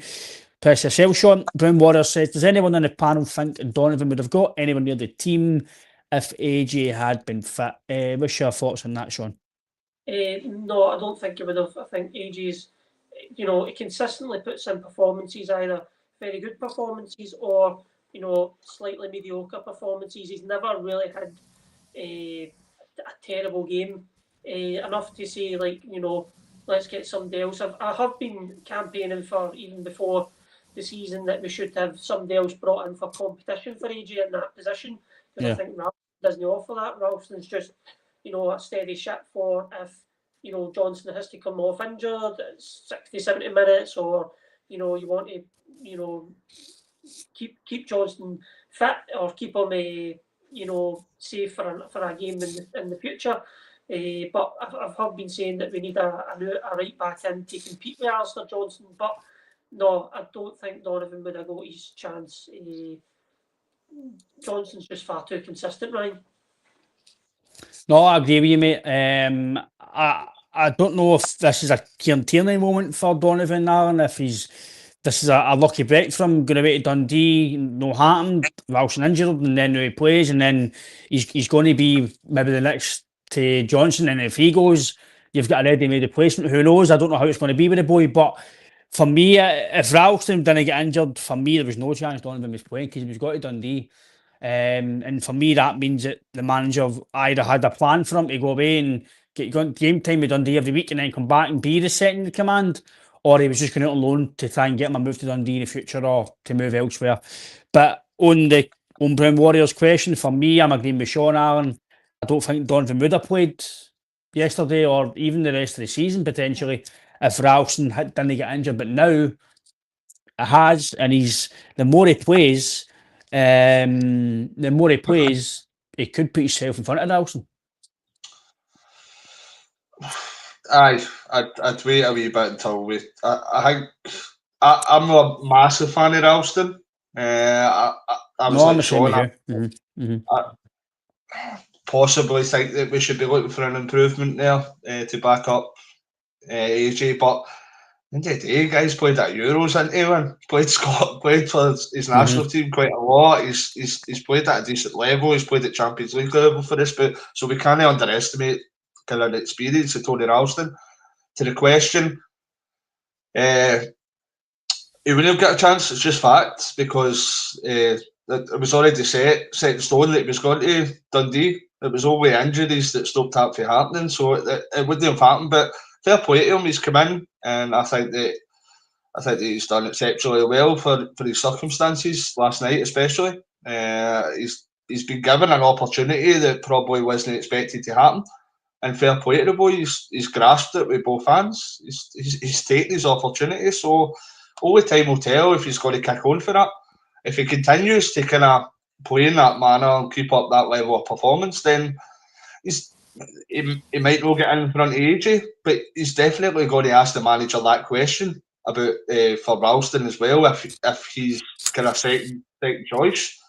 Press yourself, Sean. Brown Warrior says, does anyone on the panel think Donovan would have got anyone near the team if AJ had been fit? What's your thoughts on that, Sean? No, I don't think he would have. I think AJ's, he consistently puts in performances, either very good performances or, slightly mediocre performances. He's never really had a terrible game. Enough to say, let's get somebody else. I have been campaigning for, even before the season, that we should have somebody else brought in for competition for AJ in that position. Because I think Ralph doesn't offer that. Ralston's just, a steady ship for if, Johnson has to come off injured at 60, 70 minutes, or, you want to, keep Johnson fit or keep him, safe for a game in the future. But I've been saying that we need a right back in to compete with Alistair Johnson. But no, I don't think Donovan would have got his chance. Johnson's just far too consistent, Ryan. No, I agree with you, mate. I don't know if this is a Kieran Tierney moment for Donovan Allen, if this is a lucky break for him, going away to Dundee, no happened, Ralston injured, and then he plays, and then he's going to be maybe the next to Johnson, and if he goes, you've got a ready-made replacement. Who knows? I don't know how it's going to be with the boy, but for me, if Ralston didn't get injured, for me, there was no chance Donovan was playing because he was going to Dundee. And for me, that means that the manager either had a plan for him to go away and get game time with Dundee every week and then come back and be the second in command, or he was just going out on loan to try and get him a move to Dundee in the future or to move elsewhere. But on Brown Warriors question, for me, I'm agreeing with Shaun Alan. I don't think Donovan would have played yesterday or even the rest of the season potentially if Ralston didn't get injured. But now it has, and the more he plays, he could put himself in front of Ralston. Aye, I'd wait a wee bit until I think I'm a massive fan of Ralston. I was like Sean. I possibly think that we should be looking for an improvement there to back up AJ, but indeed, the guys played at Euros, hasn't he? Played for his national team quite a lot. He's played at a decent level. He's played at Champions League level for us, but so we can't underestimate kind of the experience of Tony Ralston. To the question, he wouldn't get a chance. It's just fact because it was already set in stone that he was going to Dundee. It was only injuries that stopped that from happening, so it wouldn't have happened. But fair play to him. He's come in, and I think that he's done exceptionally well for his circumstances last night, especially. He's been given an opportunity that probably wasn't expected to happen. And fair play to the boy, he's grasped it with both hands. He's taken his opportunity. So only time will tell if he's going to kick on for that. If he continues to kind of play in that manner and keep up that level of performance, then he might not get in front of AJ, but he's definitely going to ask the manager that question about for Ralston as well, if he's kind of second choice.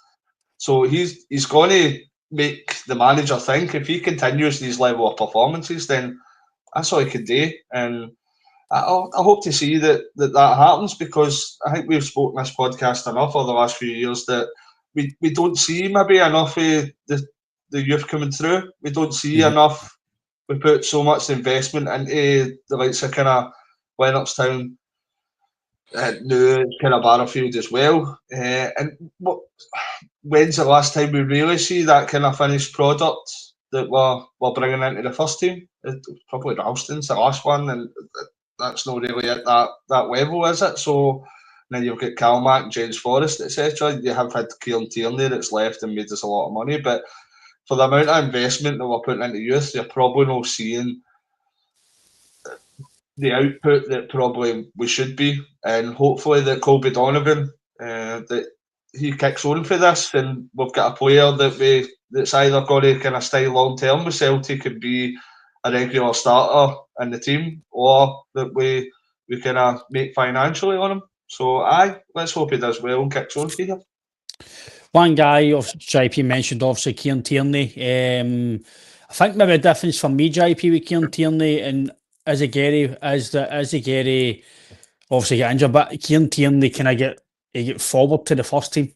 So he's going to make the manager think if he continues these level of performances, then that's all he can do. And I hope to see that happens, because I think we've spoken this podcast enough over the last few years that we don't see maybe enough of the youth coming through. We don't see enough. We put so much investment into the likes of kind of Lennoxtown, new kind of Barrowfield as well. When's the last time we really see that kind of finished product that we're bringing into the first team? Probably Ralston's the last one, and that's not really at that level, is it? So then you've got Calmac, James Forrest, etc. You have had Kieran Tierney that's left and made us a lot of money, but for the amount of investment that we're putting into youth, you're probably not seeing the output that probably we should be. And hopefully that Colby Donovan, that he kicks on for this, and we've got a player that's either going to kind of stay long term with Celtic and be a regular starter in the team, or that we kind of make financially on him. So let's hope he does well and kicks on for you. One guy, JP mentioned, obviously Kieran Tierney. I think maybe a difference for me, JP, with Kieran Tierney and Azageri obviously get injured, but Kieran Tierney kind of get forward to the first team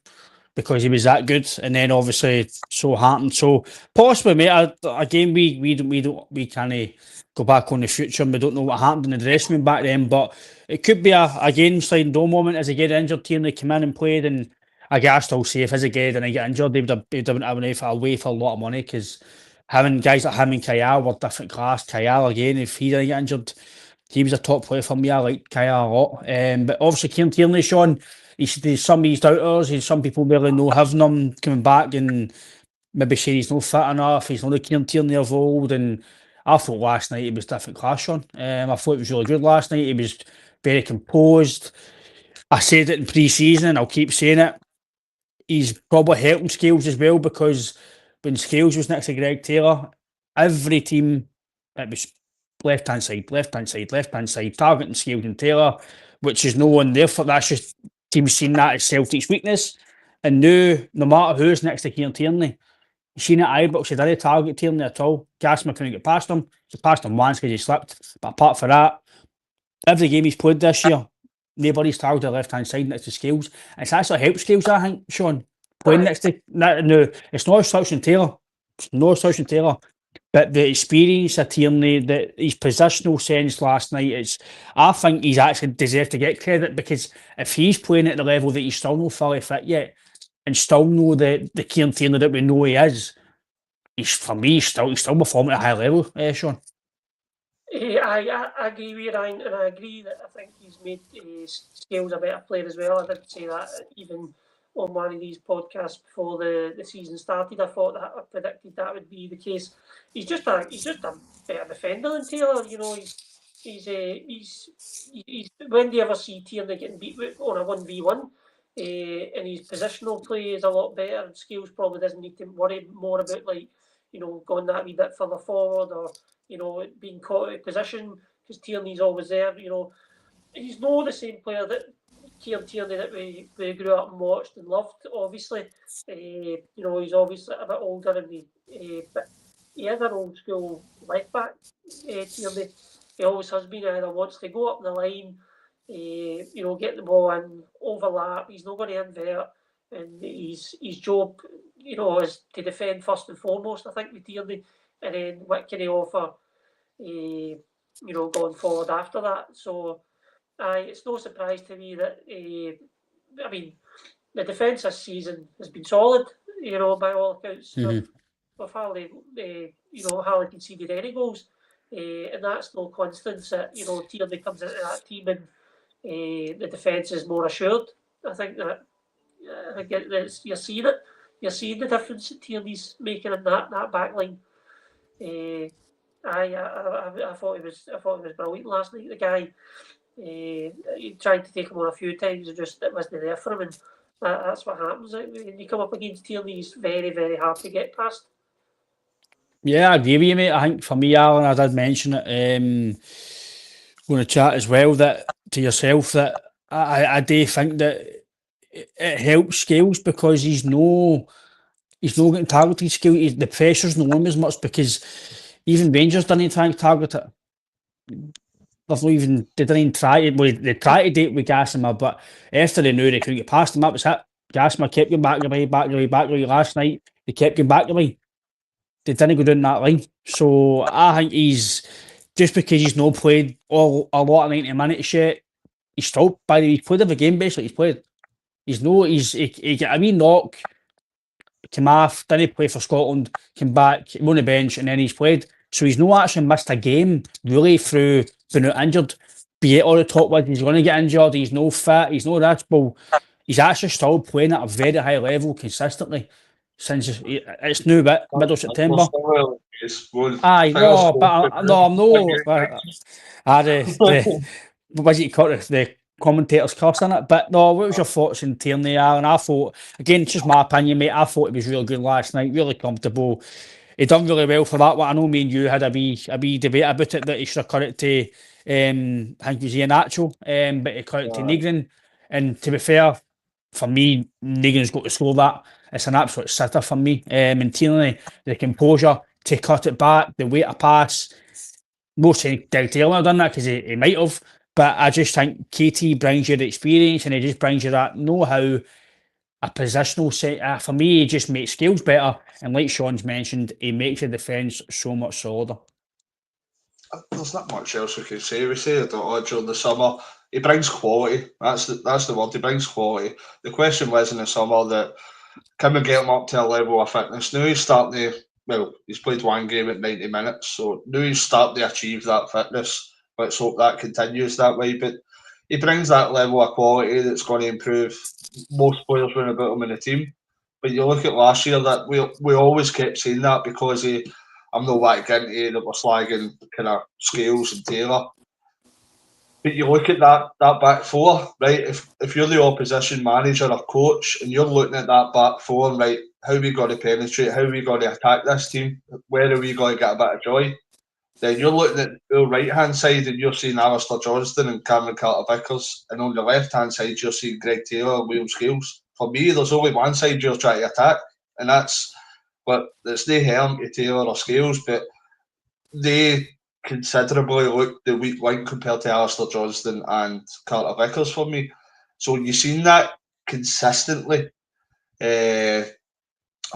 because he was that good, and then obviously so happened. So possibly, mate. Again, we can't go back on the future, and we don't know what happened in the dressing room back then. But it could be a game sliding door moment as he get injured. Tierney came in and played, and I guess I'll say if as a get and I get injured, they'd have been away for a lot of money, because guys like him and Kayal were different class. Kayal again, if he didn't get injured, he was a top player for me. I like Kayal a lot. But obviously Kieran Tierney, Sean, there's some eased outers. Some people really know having him coming back and maybe saying he's not fit enough. He's not the Kieran Tierney of old. And I thought last night he was different class, Sean. I thought it was really good last night. He was very composed. I said it in pre-season, and I'll keep saying it. He's probably helping Scales as well, because when Scales was next to Greg Taylor, every team, it was left-hand side, targeting Scales and Taylor, which is no one there for. That's just teams seen that as Celtic's weakness. And now, no matter who's next to Kieran Tierney, you've seen it at Ibrox, he didn't target Tierney at all. Gassman couldn't get past him. He passed him once because he slipped. But apart from that, every game he's played this year, nobody's targeted the left-hand side next to Scales. It's actually helped Scales, I think, Sean, playing next to... No, it's not Suction Taylor. It's not Suction Taylor. But the experience of Tierney, his positional sense last night, I think he's actually deserved to get credit, because if he's playing at the level that he's still not fully fit yet, and still know the Kieran Tierney that we know he is, for me, he's still performing at a high level, Sean. I agree with you, Ryan, and I agree that I think he's made Scales a better player as well. I did say that even on one of these podcasts before the season started. I predicted that would be the case. He's just a better defender than Taylor. You know, he's when do you ever see Tierney getting beat on a 1v1? And his positional play is a lot better. And Scales probably doesn't need to worry more about, like, you know, going that wee bit further forward, or, you know, being caught out of position, because Tierney's always there. You know, he's not the same player that Kieran Tierney that we grew up and watched and loved, obviously. You know, he's obviously a bit older, and but he is an old school left back, Tierney. He always has been. Either wants to go up the line, you know, get the ball in, overlap. He's not going to invert, and his job, you know, is to defend first and foremost, I think, with Tierney, and then what can he offer, you know, going forward after that. So it's no surprise to me that, I mean, the defence this season has been solid, you know, by all accounts. We've hardly, you know, hardly conceded any goals, and that's no coincidence that, you know, Tierney comes into that team and the defence is more assured. I think that you're seeing it. You're seeing the difference that Tierney's making in that back line. I thought he was brilliant last night. The guy, he tried to take him on a few times, and just it wasn't there for him. And that's what happens when you come up against Tierney. He's very, very hard to get past. Yeah, I agree with you, mate. I think for me, Alan, I did mention it on the chat as well, that to yourself, that I do think that it helps Scales, because he's no getting targeted. Scales, the pressure's not on him as much, because even Rangers didn't try and target it. they've not even, they didn't even try it. Well, they tried to do it with Gassama, but after they knew they couldn't get past him, that was it. Gassama kept going back away last night. They kept going back away. They didn't go down that line. So I think he's, just because he's not played a lot of 90 minutes yet, he's still, by the way, he's played every game basically, he's played. He got a wee knock, came off, didn't play for Scotland, came back, came on the bench, and then he's played. So he's not actually missed a game, really, through being out injured. Be it all the top ones, he's going to get injured, he's no fit, he's no that. Well, he's actually still playing at a very high level consistently since it's new bit, middle of September. Aye, no, but I'm no. The was it called the commentators cursing it? But no, what was your thoughts in Tierney, Alan? I thought, again, it's just my opinion, mate. I thought he was really good last night, really comfortable. He done really well for that one. I know me and you had a wee debate about it, that he should have cut it to I think it was Iheanacho, but he cut it to Negrin. And to be fair, for me, Negrin's got to score that. It's an absolute sitter for me. And Tierney, the composure to cut it back, the way to pass. Most saying Dow Taylor done that because he might have, but I just think KT brings you the experience and he just brings you that know-how, a positional set. For me, he just makes skills better, and like Sean's mentioned, he makes the defence so much solider. There's not much else we can say. We say it during the summer. He brings quality. That's the word. He brings quality. The question was in the summer that can we get him up to a level of fitness? Now he's starting to, well, he's played one game at 90 minutes, so now he's starting to achieve that fitness. Let's hope that continues that way. But he brings that level of quality that's going to improve most players when about him in the team. But you look at last year, that we always kept saying that because I'm not like into that we're slagging kind of Scales and Taylor. But you look at that back four, right? If you're the opposition manager or coach and you're looking at that back four, right, how are we going to penetrate? How are we going to attack this team? Where are we going to get a bit of joy? Then you're looking at the right-hand side and you're seeing Alistair Johnston and Cameron Carter-Vickers. And on the left-hand side, you're seeing Greg Taylor and William Scales. For me, there's only one side you're trying to attack. And it's no harm to Taylor or Scales, but they considerably look the weak link compared to Alistair Johnston and Carter-Vickers for me. So you've seen that consistently. When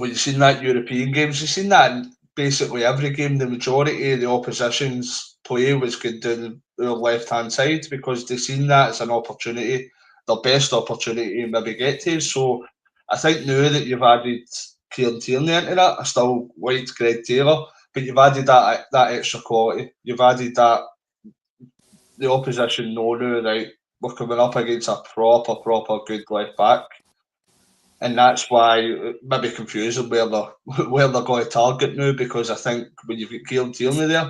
you've seen that European games, you've seen that in basically every game. The majority of the opposition's play was good down the left-hand side because they've seen that as an opportunity, their best opportunity to maybe get to. So I think now that you've added Kieran Tierney into that, I still liked Greg Taylor, but you've added that extra quality. You've added that the opposition know now, right, we're coming up against a proper good left back. And that's why it may be confusing where they're going to target now, because I think when you've got Kieran Tierney there,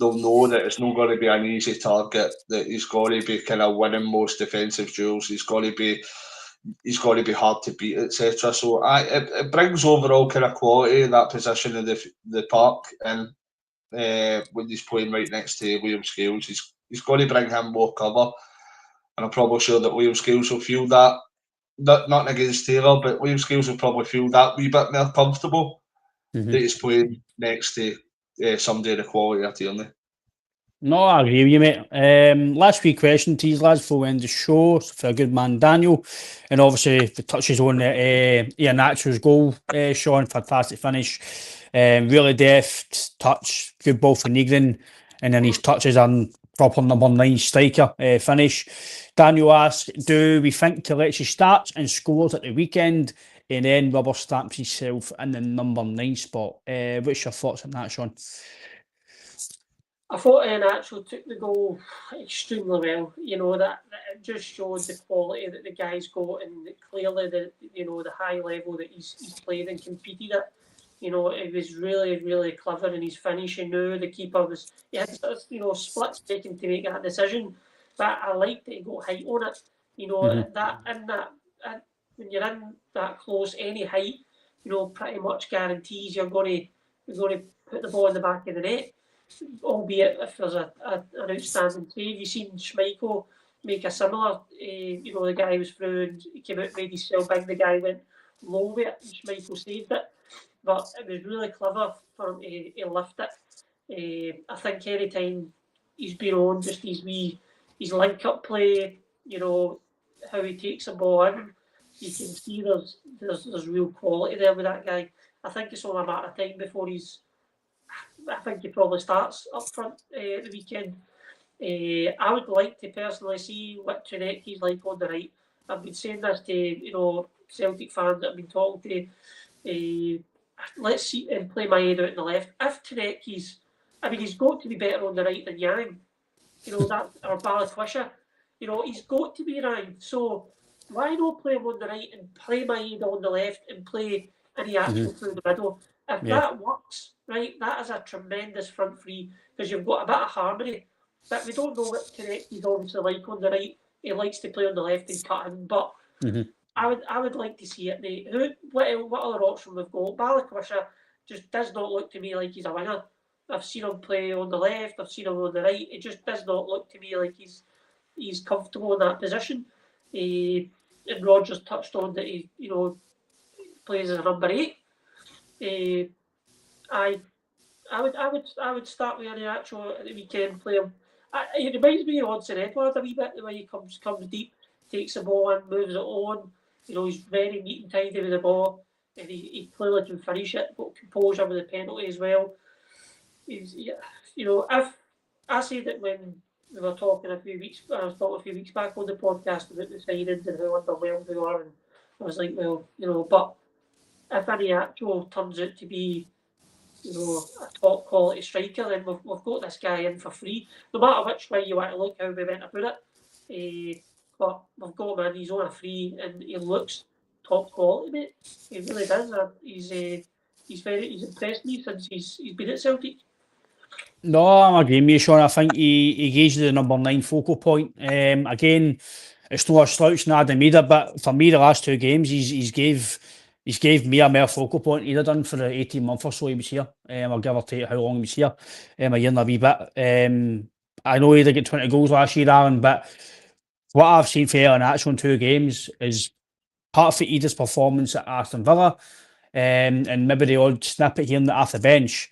they'll know that it's not going to be an easy target, that he's got to be kind of winning most defensive duels, he's got to be hard to beat, etc. So it brings overall kind of quality in that position in the park, and when he's playing right next to William Scales, he's got to bring him more cover, and I'm probably sure that William Scales will feel that. Nothing against Taylor, but William Scales will probably feel that wee bit more comfortable that he's playing next to somebody of the quality of Tierney. No, I agree with you, mate. Last wee question to you lads before we end the show for a good man, Daniel. And obviously, the touches on Iheanacho's goal, Sean, fantastic finish. Really deft touch, good ball for Negrin. And then his touches on proper number 9 striker finish. Daniel asks, do we think Kelechi starts and scores at the weekend and then rubber stamps himself in the number 9 spot? What's your thoughts on that, Sean? I thought Iheanacho took the goal extremely well. That it just showed the quality that the guy's got, and clearly the high level that he's played and competed at. It was really clever in his finish. Now the keeper had split second to make that decision, but I liked that he got height on it. When you're in that close, any height, pretty much guarantees you're going to put the ball in the back of the net. Albeit if there's an outstanding save. You've seen Schmeichel make a similar, the guy was through and he came out, made his cell big, the guy went low with it and Schmeichel saved it. But it was really clever for him to lift it. I think any time he's been on, just his link-up play, how he takes the ball in. You can see there's real quality there with that guy. I think it's only a matter of time before I think he probably starts up front at the weekend. I would like to personally see what Trinecki's like on the right. I've been saying this to Celtic fans that I've been talking to. Let's see him play my head out on the left. If Trinecki's, he's got to be better on the right than Yang. That or Balakwisha. He's got to be right. So why not play him on the right and play my head on the left and play any action through the middle? If that works, right, that is a tremendous front three because you've got a bit of harmony. But we don't know what Trinecki's obviously like on the right. He likes to play on the left and cut in, but I would like to see it. What other option we've got? Balakwisha just does not look to me like he's a winger. I've seen him play on the left. I've seen him on the right. It just does not look to me like he's comfortable in that position. And Rodgers touched on that he plays as a number 8. I would start with Iheanacho at the weekend. Play him. It reminds me of Odsonne Edouard a wee bit, the way he comes deep, takes the ball and moves it on. He's very neat and tidy with the ball, and he clearly can finish it. Got composure with the penalty as well. If I say that when we were talking a few weeks back on the podcast about the signings and how underwhelmed we were, and I was like, but if Iheanacho turns out to be a top quality striker, then we've got this guy in for free. No matter which way you want to look how we went about it. But we've got him in, he's on a free and he looks top quality, mate. He really does. He's impressed me since he's been at Celtic. No, I'm agreeing with you, Sean. I think he gives you the number 9 focal point. Again, it's not a slouch in Adam either, but for me, the last 2 games, he's gave me a more focal point. He'd have done for the 18 months or so he was here. I'll give or take how long he was here. A year and a wee bit. I know he did get 20 goals last year, Alan, but what I've seen for Iheanacho in 2 games is part of Edith's performance at Aston Villa, and maybe the odd snippet here and there off the bench.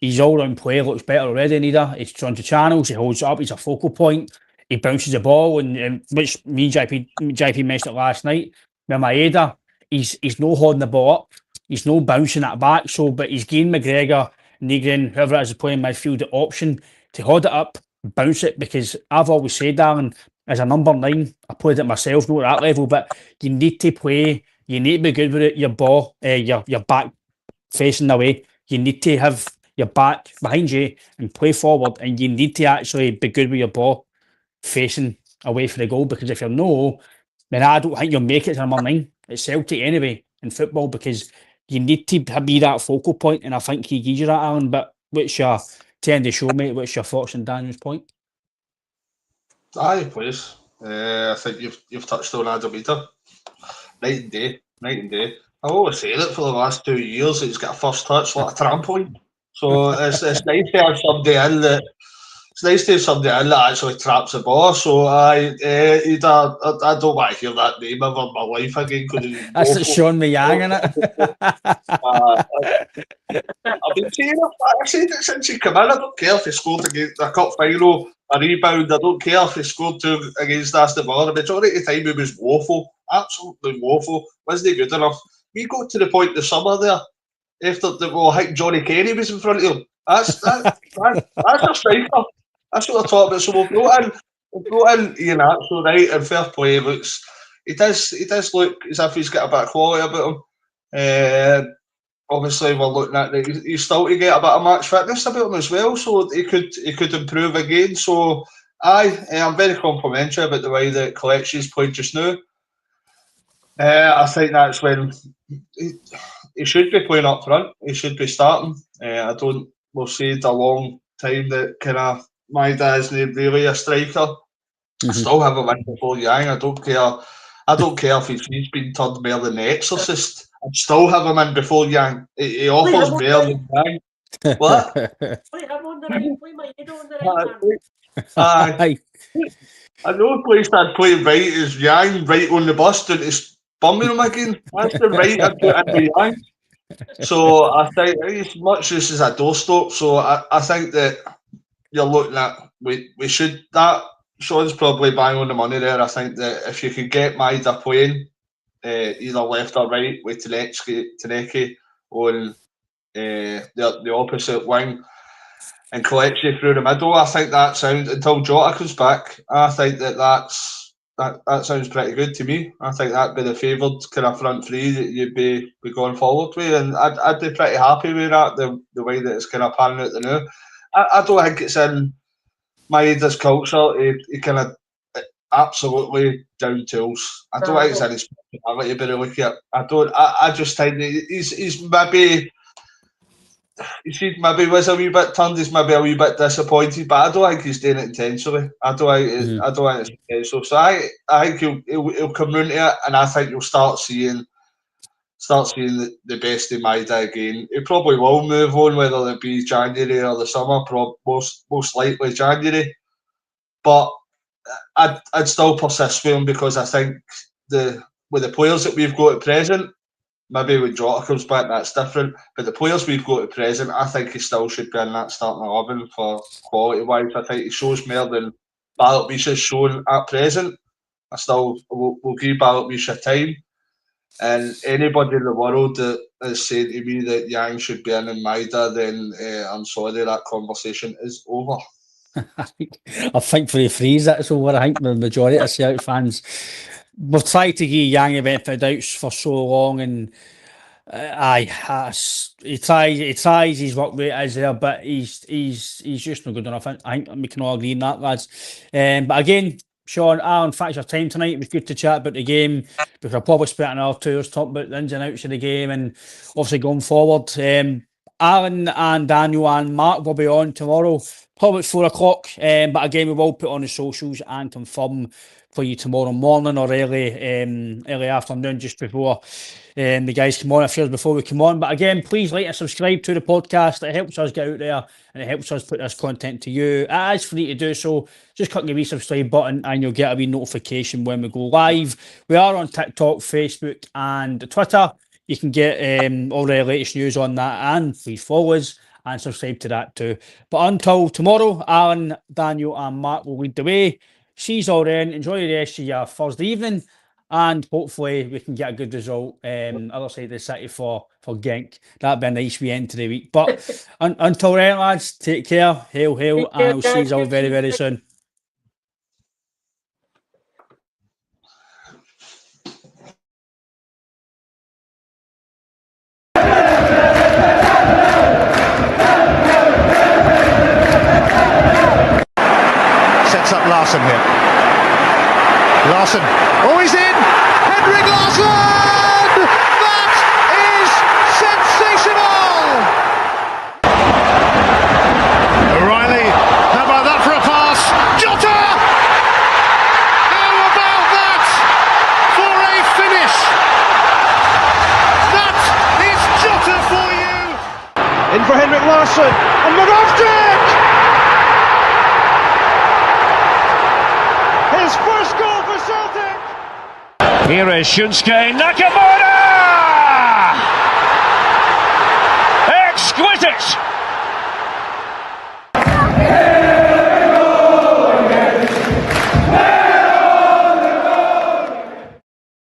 His all-round play looks better already than either. He's onto channels, he holds it up, he's a focal point, he bounces the ball, and which me and JP mentioned it last night. With Maeda, he's no holding the ball up, he's no bouncing it back, but he's giving McGregor, Negrin, whoever it is playing midfield, the option to hold it up, bounce it, because I've always said, Darren, as a number 9, I played it myself, not at that level, but you need to play, you need to be good with it, your ball, your back facing away, you need to have your back behind you and play forward, and you need to actually be good with your ball facing away from the goal, because if you're no, then I don't think you'll make it to number 9 at Celtic anyway in football, because you need to be that focal point, and I think he gives you that, Alan. But what's your to end the show, mate? What's your thoughts on Daniel's point? Aye, please. I think you've touched on Adam Eder. Night and day. I've always said it for the last 2 years that he's got a first touch like a trampoline. So it's nice to have somebody in that. It's nice to have somebody in that actually traps the ball. So I don't want to hear that name ever in my life again. That's the Sean Yang in it. I've been saying it. I've said it since he came in. I don't care if he scored against a cup final, a rebound. I don't care if he scored 2 against Aston Villa. The majority of the time he was woeful, absolutely woeful. Wasn't he good enough? We got to the point in the summer there. After I think Johnny Kenny was in front of him. That's a striker. That's what we're talking about. So we've brought in Iheanacho, right, and fair play. He does look as if he's got a bit of quality about him. Obviously, we're looking at he's still to get a bit of match fitness about him as well, so he could improve again. So I'm very complimentary about the way that Kelechi's played just now. I think that's when he should be playing up front. He should be starting. We've said a long time that kind of Maeda isn't really a striker. I still have him in before Yang. I don't care if he's been turned more than the Exorcist. I'd still have him in before Yang. He offers more than Yang. What? Play him on the right. Play my head on the right, man. I know place I'd play right is Yang, right on the bus down to Birmingham again. That's the right I'd put in with Yang. So I think as much as is a doorstop, so I think that you're looking at, we should, that Sean's probably bang on the money there. I think that if you could get Maida playing either left or right with Taneki on the opposite wing and Kelechi through the middle, I think that sounds, until Jota comes back, I think that sounds pretty good to me. I think that'd be the favoured kind of front three that you'd be going forward with, and I'd be pretty happy with that, the way that it's kind of panning out the now. I don't think it's in Maeda's culture. He kind of absolutely down tools. I don't think it's in his personality, but look at, I just think he's maybe. He maybe was a wee bit turned. He's maybe a wee bit disappointed, but I don't think he's doing it intentionally. I don't think it's intentional. So I think he'll come round to it, and I think you'll start seeing the best of Maida again. He probably will move on, whether it be January or the summer. Most likely January, but I'd still persist with him, because I think with the players that we've got at present. Maybe when Jota comes back, that's different. But the players we've got at present, I think he still should be in that starting 11 for quality-wise. I think he shows more than Bartleby has shown at present. I still will give Bartleby time. And anybody in the world that is saying to me that Yang should be in Maida, then I'm sorry, that conversation is over. I think for the freeze, that's over. I think the majority of Celtic fans, we've tried to give Yang a benefit of doubts for so long, and he tries his work rate is there, but he's just not good enough. I think we can all agree on that, lads. But again, Sean, Alan, thanks for your time tonight. It was good to chat about the game. We could probably spend another 2 hours talking about the ins and outs of the game, and obviously going forward. Alan and Daniel and Mark will be on tomorrow, probably at 4 o'clock. But again, we will put on the socials and confirm for you tomorrow morning or early afternoon, just before the guys come on, a few hours before we come on. But again, please like and subscribe to the podcast. It helps us get out there, and it helps us put this content to you. It is free to do so. Just click the wee subscribe button and you'll get a wee notification when we go live. We are on TikTok, Facebook and Twitter. You can get all the latest news on that, and please follow us and subscribe to that too. But until tomorrow, Alan, Daniel and Mark will lead the way. See you all then. Enjoy the rest of your Thursday evening, and hopefully we can get a good result other side of the city for Genk. That'd be a nice wee end to the week. But until then, lads, take care. Hail, and I'll see you all very, very soon. Sets up Larsson here. Larsson, oh, he's in! Henrik Larsson! That is sensational! O'Reilly, how about that for a pass? Jota! How about that for a finish? That is Jota for you! In for Henrik Larsson, and Moravcik! His first goal for Celtic! Here is Shunsuke Nakamura! Exquisite!